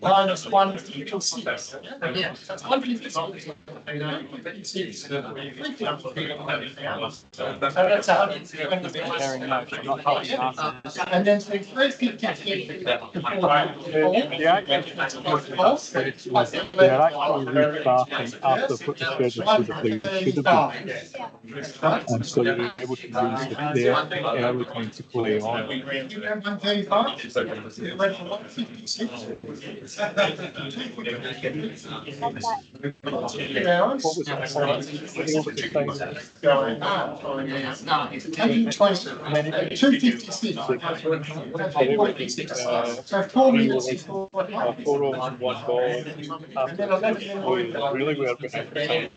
Minus 1. That's 120. And then so 350. They're actually restarting after putting the schedule through the play. Should have been. And so you're able to use their early time to play on. What was it? Going up. 256. So 4 minutes before. 4 overs and 1 ball. Really were behind the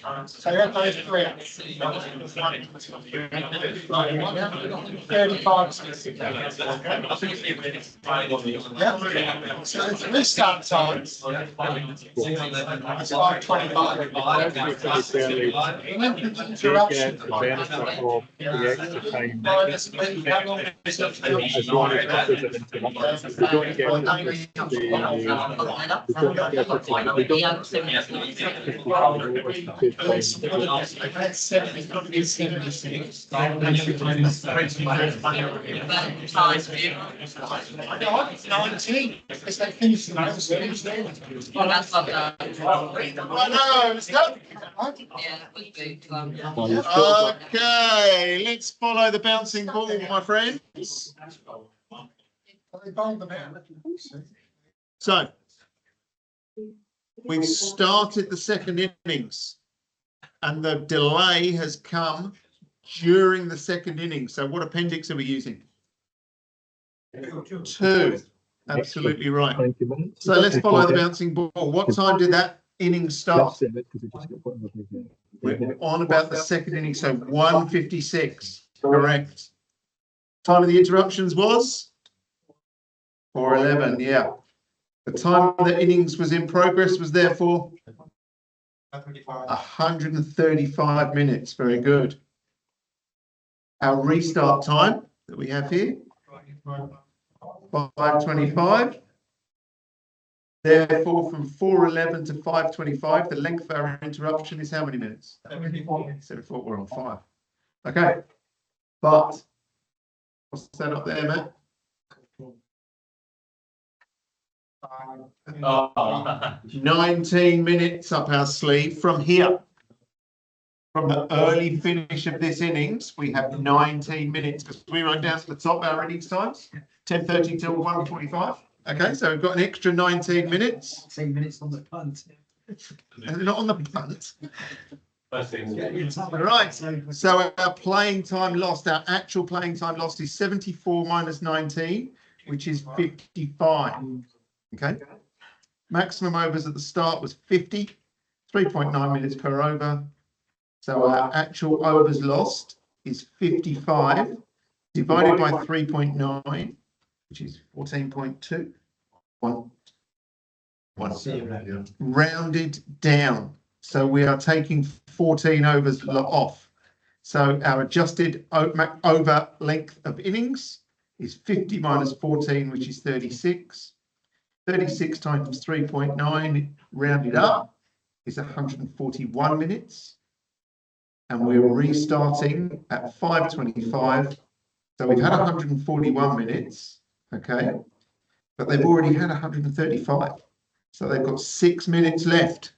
time. So you have those 3. 35. So it's restart time. It's 5:25. They get the benefit of the extra time. As long as there's an interruption. They don't get Because they finished the Well, that's not that. Okay, let's follow the bouncing ball, my friends. So, we've started the second innings and the delay has come during the second innings. So what appendix are we using? 2. Absolutely right. So let's follow the bouncing ball. What time did that inning start? We're on about the second inning, so 1:56. Correct. Time of the interruptions was 4:11. Yeah. The time the innings was in progress was therefore 135 minutes. Very good. Our restart time that we have here, 5:25. Therefore, from 4:11 to 5:25, the length of our interruption is how many minutes? 74. We're on 5. Okay. But what's that up there, Matt? 19 minutes up our sleeve from here. From the early finish of this innings, we have 19 minutes because we wrote down at the top our innings times, 10:30 till 1:45. Okay, so we've got an extra 19 minutes. 10 minutes on the punt. Not on the punt. Right, so our playing time lost, our actual playing time lost is 74 minus 19, which is 55. Okay. Maximum overs at the start was 50, 3.9 minutes per over. So our actual overs lost is 55 divided by 3.9, which is 14.2. Rounded down. So we are taking 14 overs off. So our adjusted over length of innings is 50 minus 14, which is 36. 36 times 3.9 rounded up is 141 minutes. And we're restarting at 5:25. So we've had 141 minutes, okay? But they've already had 135. So they've got 6 minutes left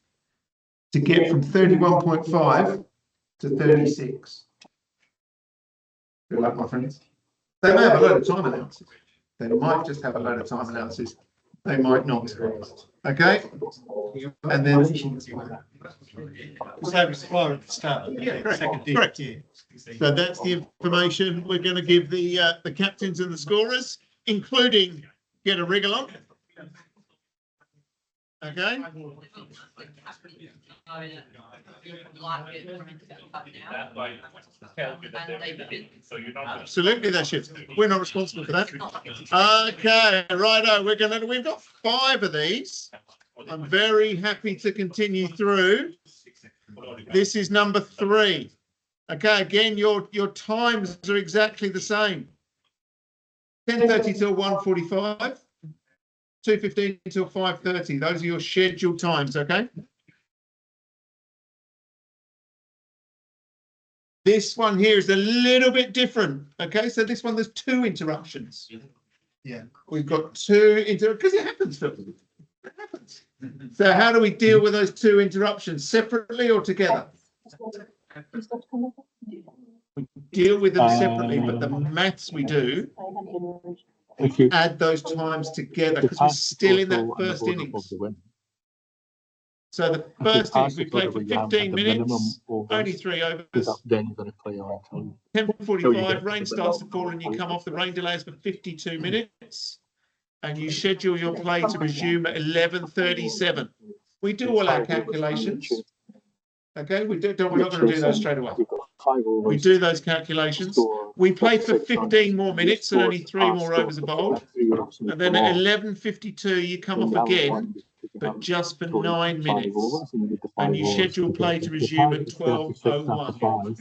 to get from 31.5 to 36. Good luck, my friends. They may have a load of time allowances. They might just have a load of time allowances. They might not. Okay? And then... Yeah, correct. So that's the information we're going to give the captains and the scorers, including get a wriggle on. Okay. Absolutely, they should. We're not responsible for that. Okay, righto. We've got 5 of these. I'm very happy to continue through. This is number 3. Okay, again, your times are exactly the same. 10:30 till 1:45. 2:15 until 5:30. Those are your scheduled times, okay? This one here is a little bit different, okay? So this one, there's 2 interruptions. Yeah. We've got 2 because it happens, Phil. It happens. So how do we deal with those 2 interruptions? Separately or together? We deal with them separately, but the maths we do, we add those times together because we're still in that first innings. So the first innings we played for 15 minutes, only 3 overs. Then you're going to play on 10:45, rain starts to fall and you come off. The rain delays for 52 minutes. And you schedule your play to resume at 11:37. We do all our calculations. Okay, we're not going to do those straight away. We do those calculations. We play for 15 more minutes and only 3 more overs are bowled. And then at 11:52, you come off again, but just for 9 minutes. And you schedule play to resume at 12:01.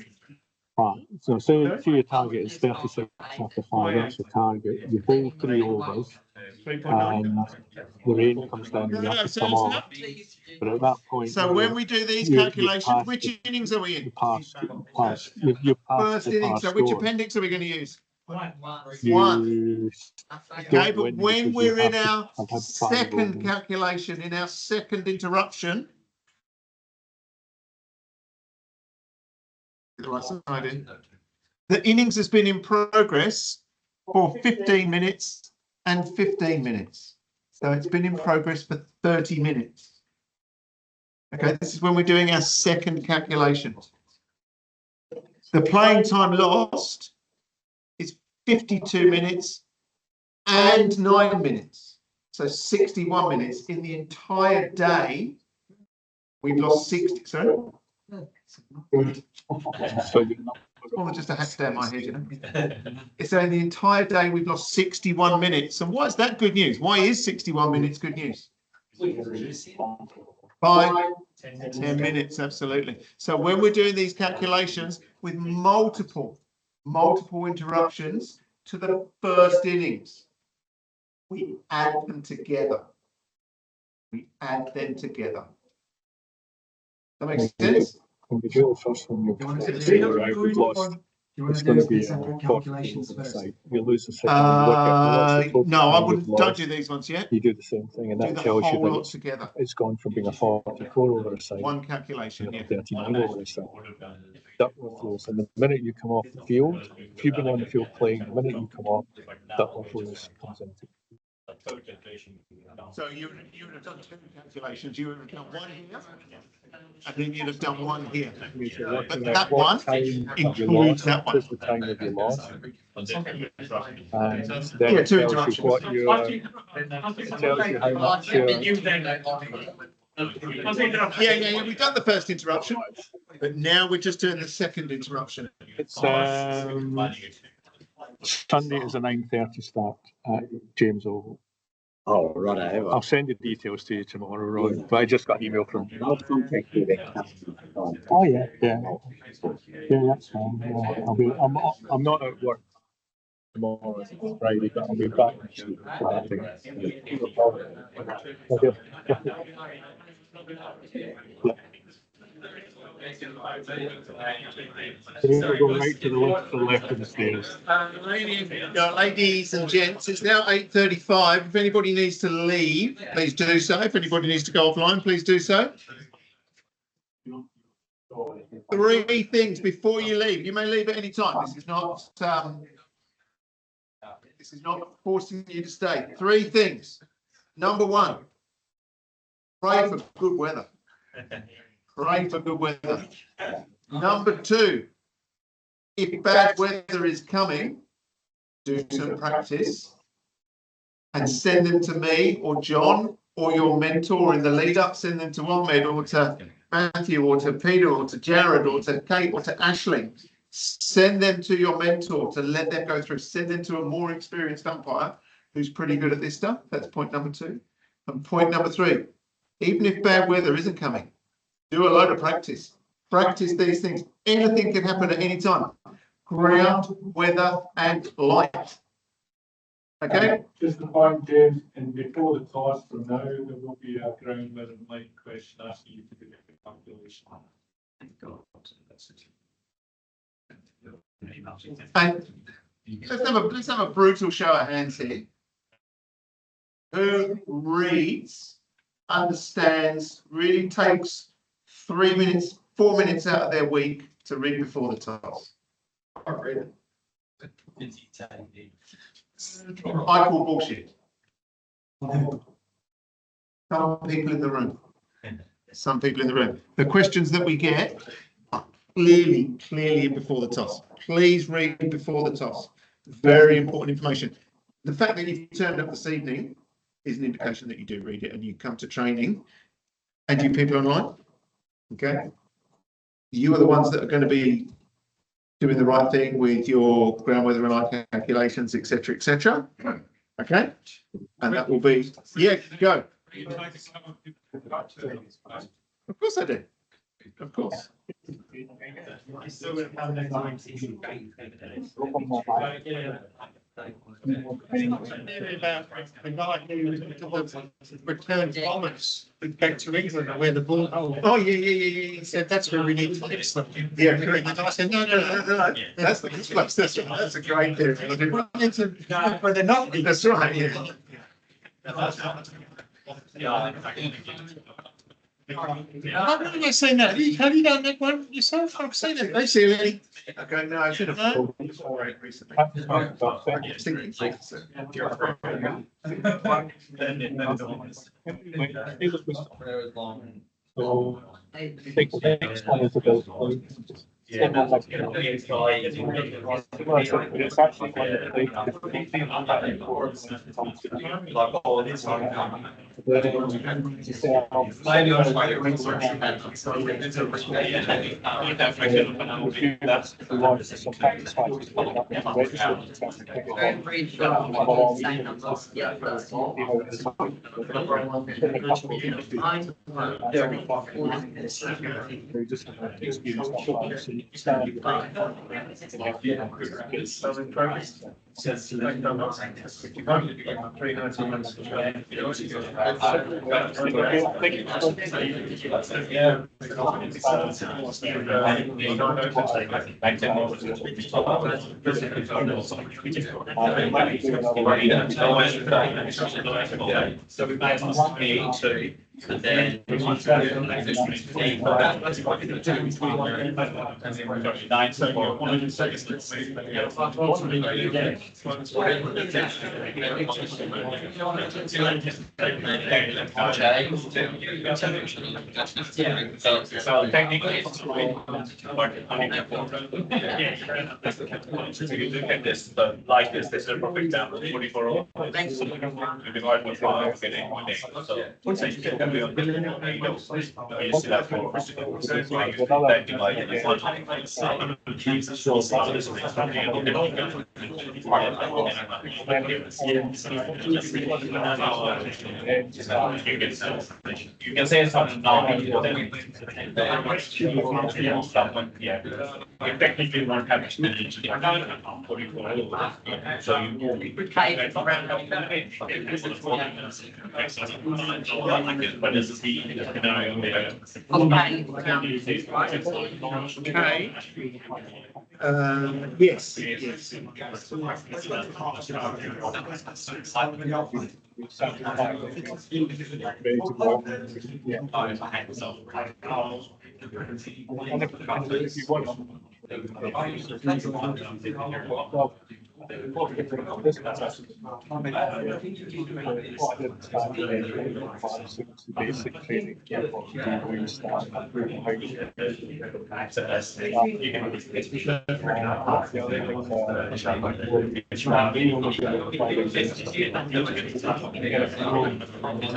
Right, so say your target is 36 after 5, that's the target. You bowl 3 overs, and the rain comes down and you have to come off. But at that point... So when we do these calculations, which innings are we in? You First innings, so which appendix are we going to use? 1. Okay, but when we're in our second calculation, in our second interruption, the right side in. The innings has been in progress for 15 minutes and 15 minutes. So it's been in progress for 30 minutes. Okay, this is when we're doing our second calculation. The playing time lost is 52 minutes and 9 minutes. So 61 minutes. In the entire day, we've lost 60. Sorry? So you're not more than just a hat to down my head, you know. It's saying the entire day we've lost 61 minutes. And why is that good news? Why is 61 minutes good news? 10 minutes, absolutely. So when we're doing these calculations with multiple interruptions to the first innings, we add them together. That makes sense? When we do the first one, you'll want to do say, the- right, we've lost. You want It's to going do to be the separate 40 calculations on the first? side. You lose the second wicket. What's the total No, I time wouldn't. you've Don't lost? do these ones yet. You do the same thing, and Do that the tells you whole that lot together. it's gone from being a 44 over a side One calculation, to yeah. a 39 over a side. Duckworth Lewis, and the minute you come off the field, if you've been on the field playing, the minute you come off, Duckworth Lewis comes into. So you would have done two calculations. You would have done one here, and then you'd have done one here. But that one includes that one. Is the time of your loss. And then Yeah, it two tells you interruptions. what it tells you how much Yeah. We've done the first interruption, but now we're just doing the second interruption. It's Sunday is a 9:30 start at James Oval. Oh, right. I'll send the details to you tomorrow, Ron. But I just got an email from. I'll contact you then. Oh yeah, that's fine. Yeah. I'm not at work tomorrow. It's Friday, but I'll be back next week. We'll go right to the left of the stairs. Ladies and gents, it's now 8:35. If anybody needs to leave, please do so. If anybody needs to go offline, please do so. 3 things before you leave. You may leave at any time. This is not forcing you to stay. 3 things. Number 1, pray for good weather. Pray for good weather. Number 2, if bad weather is coming, do some practice and send them to me or John or your mentor in the lead up. Send them to Ahmed or to Matthew or to Peter or to Jared or to Kate or to Ashley. Send them to your mentor to let them go through. Send them to a more experienced umpire who's pretty good at this stuff. That's point number 2. And point number 3, even if bad weather isn't coming, do a load of practice. Practice these things. Anything can happen at any time. Ground, weather, and light. Okay? Just the point, James, and before the toss from now, there will be a ground weather and light question asking you to do the calculation. And let's have a brutal show of hands here. Who reads, understands, really takes 3 minutes, 4 minutes out of their week to read before the toss? I read it. I call bullshit. Some people in the room. Some people in the room. The questions that we get are clearly before the toss. Please read before the toss. Very important information. The fact that you've turned up this evening is an indication that you do read it and you come to training. And you people online, okay? You are the ones that are going to be doing the right thing with your ground weather and light calculations, etc., etc. Okay, and that will be go. Of course I do. Of course. Return bombers back to England where the ball. Oh yeah. He said that's where we need to fix them. Yeah, correct. And I said no. That's the place. That's right. That's a great theory. Where they're not. That's right. Yeah. How have you seen that? Have you done that one yourself? I've seen it. They see it. Okay, no, I've seen a full recently. Yeah. It's actually one of So we made 182, and then so technically it's you look at this, the like this is a perfect example, 24 hours. You divide by 5, get 8.8. So what's it? You see that for that divided by 1. You can say it's not now. Yeah, you technically won't have to manage it. So you but this is the scenario. Okay. Yes.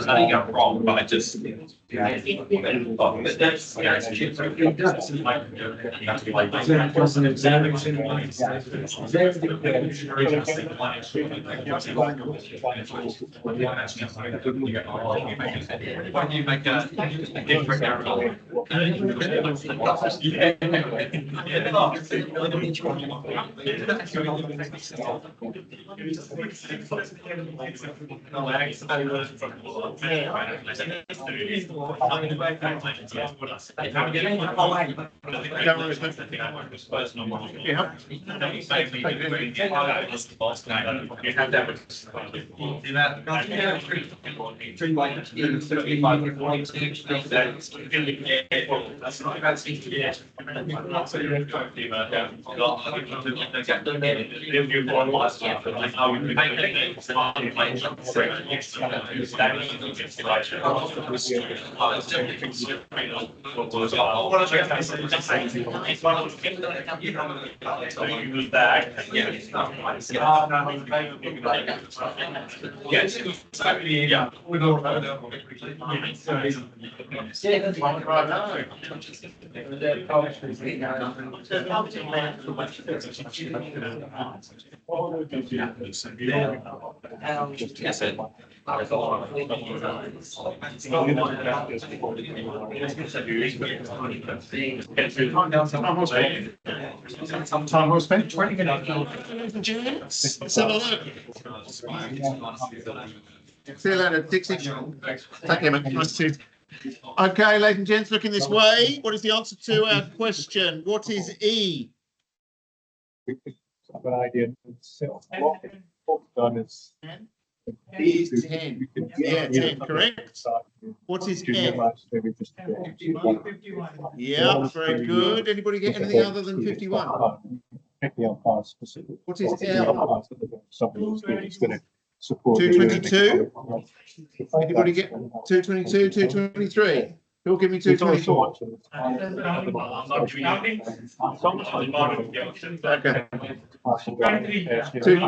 Nothing wrong, but I just. When you make a different error. Some time we'll spend 20 minutes. Let's have a look. See you later, Dixie. Take care, mate. Nice to see you. Okay, ladies and gents, looking this way. What is the answer to our question? What is E? I've got an idea. What done is E is 10. Yeah, 10, correct. What is F? Yeah, very good. Anybody get anything other than 51? Pick the umpire specific. What is L? Something that's going to support. 222. Anybody get 222, 223? Who'll give me There's only so 224? much in this. I'm not doing anything. So much on the bottom, yeah. Okay. Two.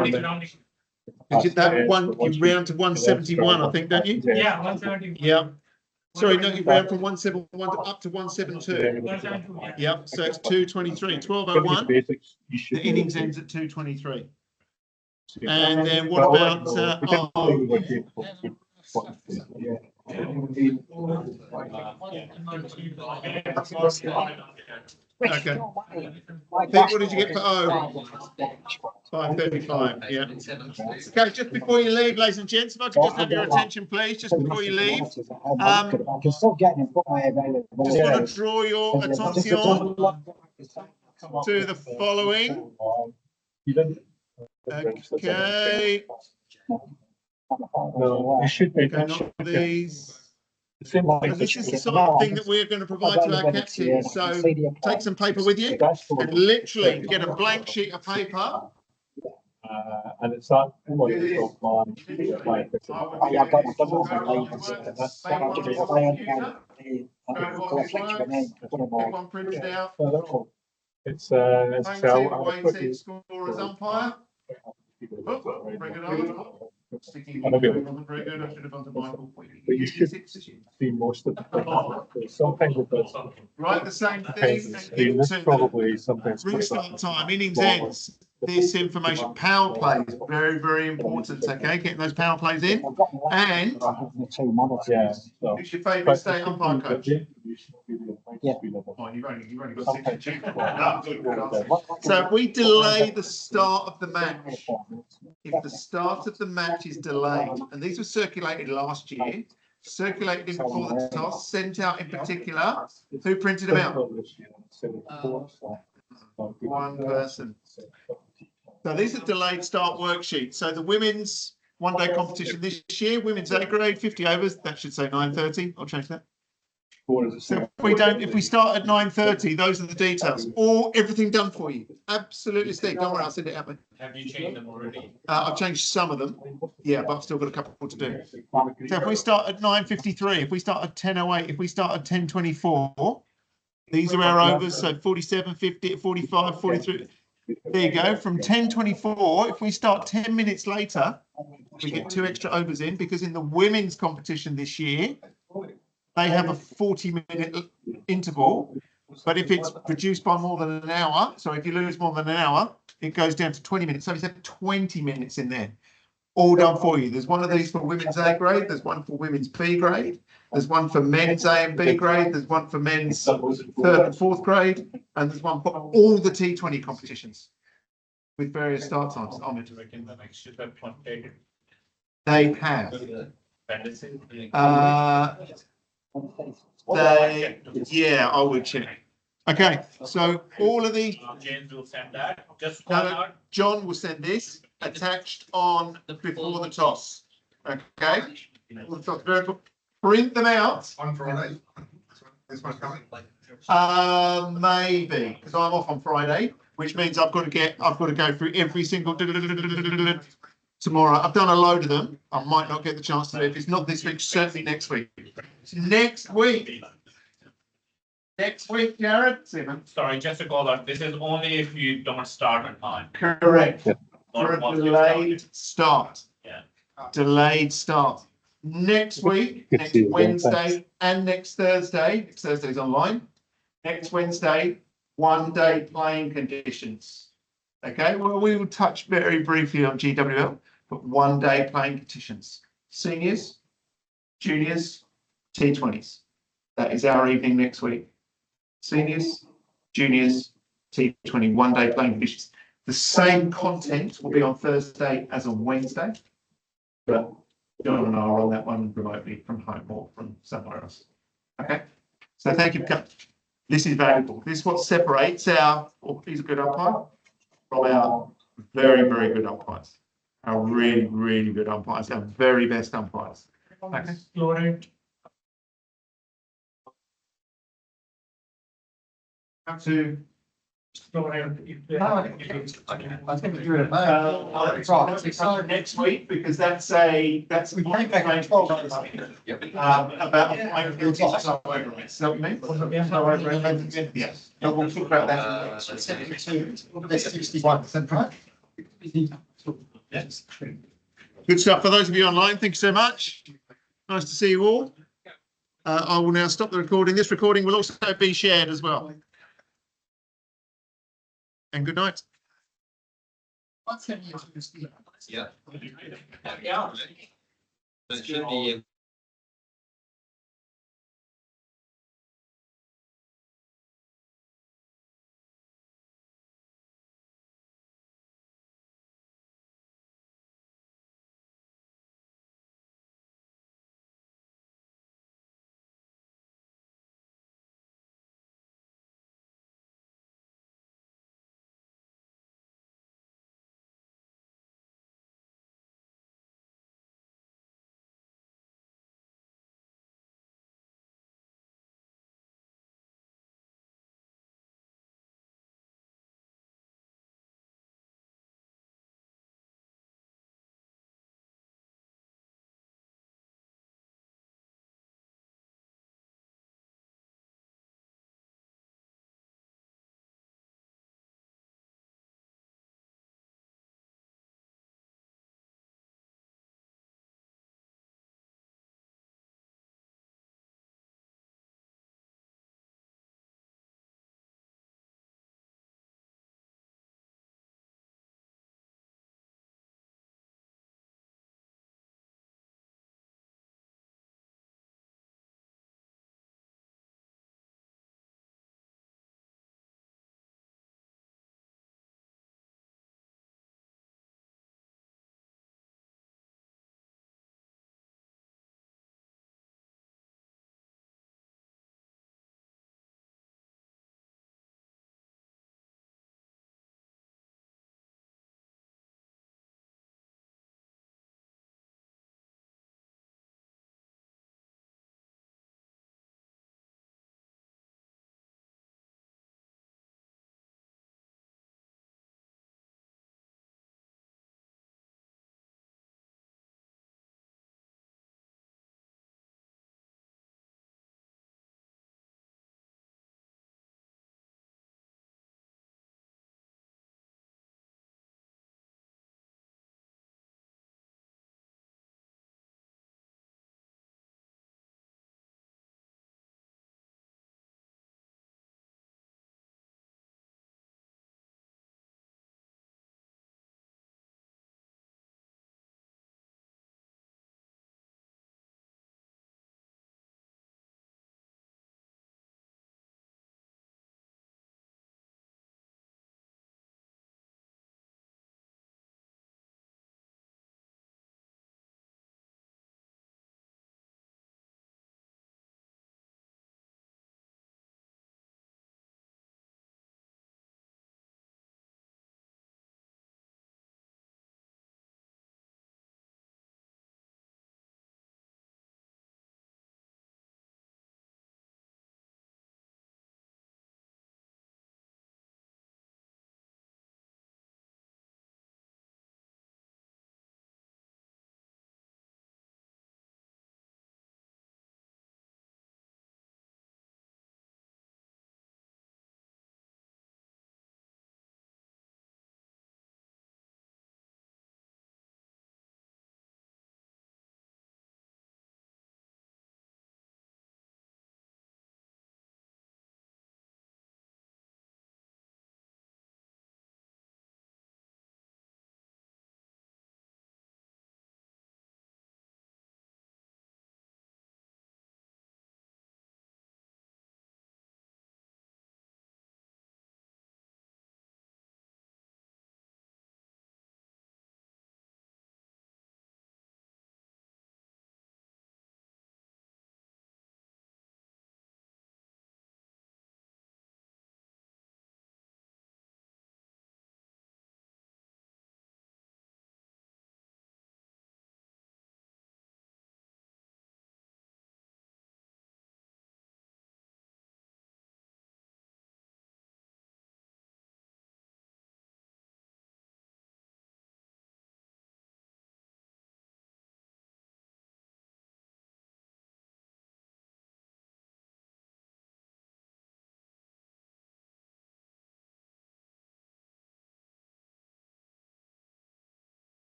That one, you round to 171, I think, don't you? Yeah, 170. Yeah. Sorry, no, you round from 171 up to 172. 172, yeah. Yep, so it's 223, Give me the 1201. basics. You should The be able innings to- ends at 223. And then what about, We can play with what you- Yeah. okay. Pete, what did you get for O? 535, yeah. Okay, just before you leave, ladies and gents, if I could just have your attention, please, just before you leave. I can still get in and put my availability. Just want to draw your attention to the following. You didn't. Okay, No, you should be. okay, not these. The same thing. And this is the sort of thing that we're going to provide to our captains. So take some paper with you and literally get a blank sheet of paper. And it's that. What you call I've got my doubles and labels. That's what I'll do. I One printed out. It's Thanks to awaiting score as umpire. Oh, bring it on. Sticking wasn't very good. I should have gone to Michael. But you should see most of the sometimes it does. Right, the same thing. This probably sometimes. Restart time, innings ends. This information, power plays, very, very important. Okay, getting those power plays in. And Yeah. So. who's your favourite state umpire coach? Yeah. Oh, you've only got 6. So if we delay the start of the match, if the start of the match is delayed, and these were circulated last year, circulated in before the toss, sent out in particular, who printed them out? One person. So these are delayed start worksheets. So the women's one-day competition this year, women's A grade, 50 overs, that should say 9:30. I'll change that. So if we start at 9:30, those are the details. All everything done for you. Absolutely, Steve. Don't worry, I'll send it out. Have you changed them already? I've changed some of them. Yeah, but I've still got a couple more to do. So if we start at 9:53, if we start at 10:08, if we start at 10:24, these are our overs. So 47, 50, 45, 43. There you go. From 10:24, if we start 10 minutes later, we get 2 extra overs in because in the women's competition this year, they have a 40-minute interval. But if it's produced by more than an hour, so if you lose more than an hour, it goes down to 20 minutes. So you have 20 minutes in there, all done for you. There's one of these for women's A grade. There's one for women's B grade. There's one for men's A and B grade. There's one for men's 3rd and 4th grade. And there's one for all the T20 competitions with various start times on it. They have. Yeah, I would check. Okay, so all of these. James will send that. Just John will send this attached on before the toss. Okay. Print them out. On Friday. This one's coming. Maybe because I'm off on Friday, which means I've got to go through every single tomorrow. I've done a load of them. I might not get the chance to do it. If it's not this week, certainly next week. Next week. Next week, Jared. sorry, just to call out, this is only if you don't start on time. Correct. Yeah. For a delayed start. Yeah. Delayed start. Next week, Good next to see you again, Wednesday and next Thursday. Next Thursday's online. Next Wednesday, 1 day playing conditions. Okay, well, we will touch very briefly on GWL, but 1 day playing conditions. Seniors, juniors, T20s. That is our evening next week. Seniors, juniors, T20, 1 day playing conditions. The same content will be on Thursday as on Wednesday, but John and I are on that one remotely from home or from somewhere else. Okay, so thank you. This is valuable. This is what separates our, he's a good umpire, from our very, very good umpires. Our really, really good umpires, our very best umpires. Okay. Have to I think we're doing it now. Right, it's on next week because that's We came back on 12. about accountability to sole overrides. So we mean? Sole overrides, yes. But we'll talk about that. 61%, right? Yes. Good stuff. For those of you online, thank you so much. Nice to see you all. I will now stop the recording. This recording will also be shared as well. And good night. Yeah. It should be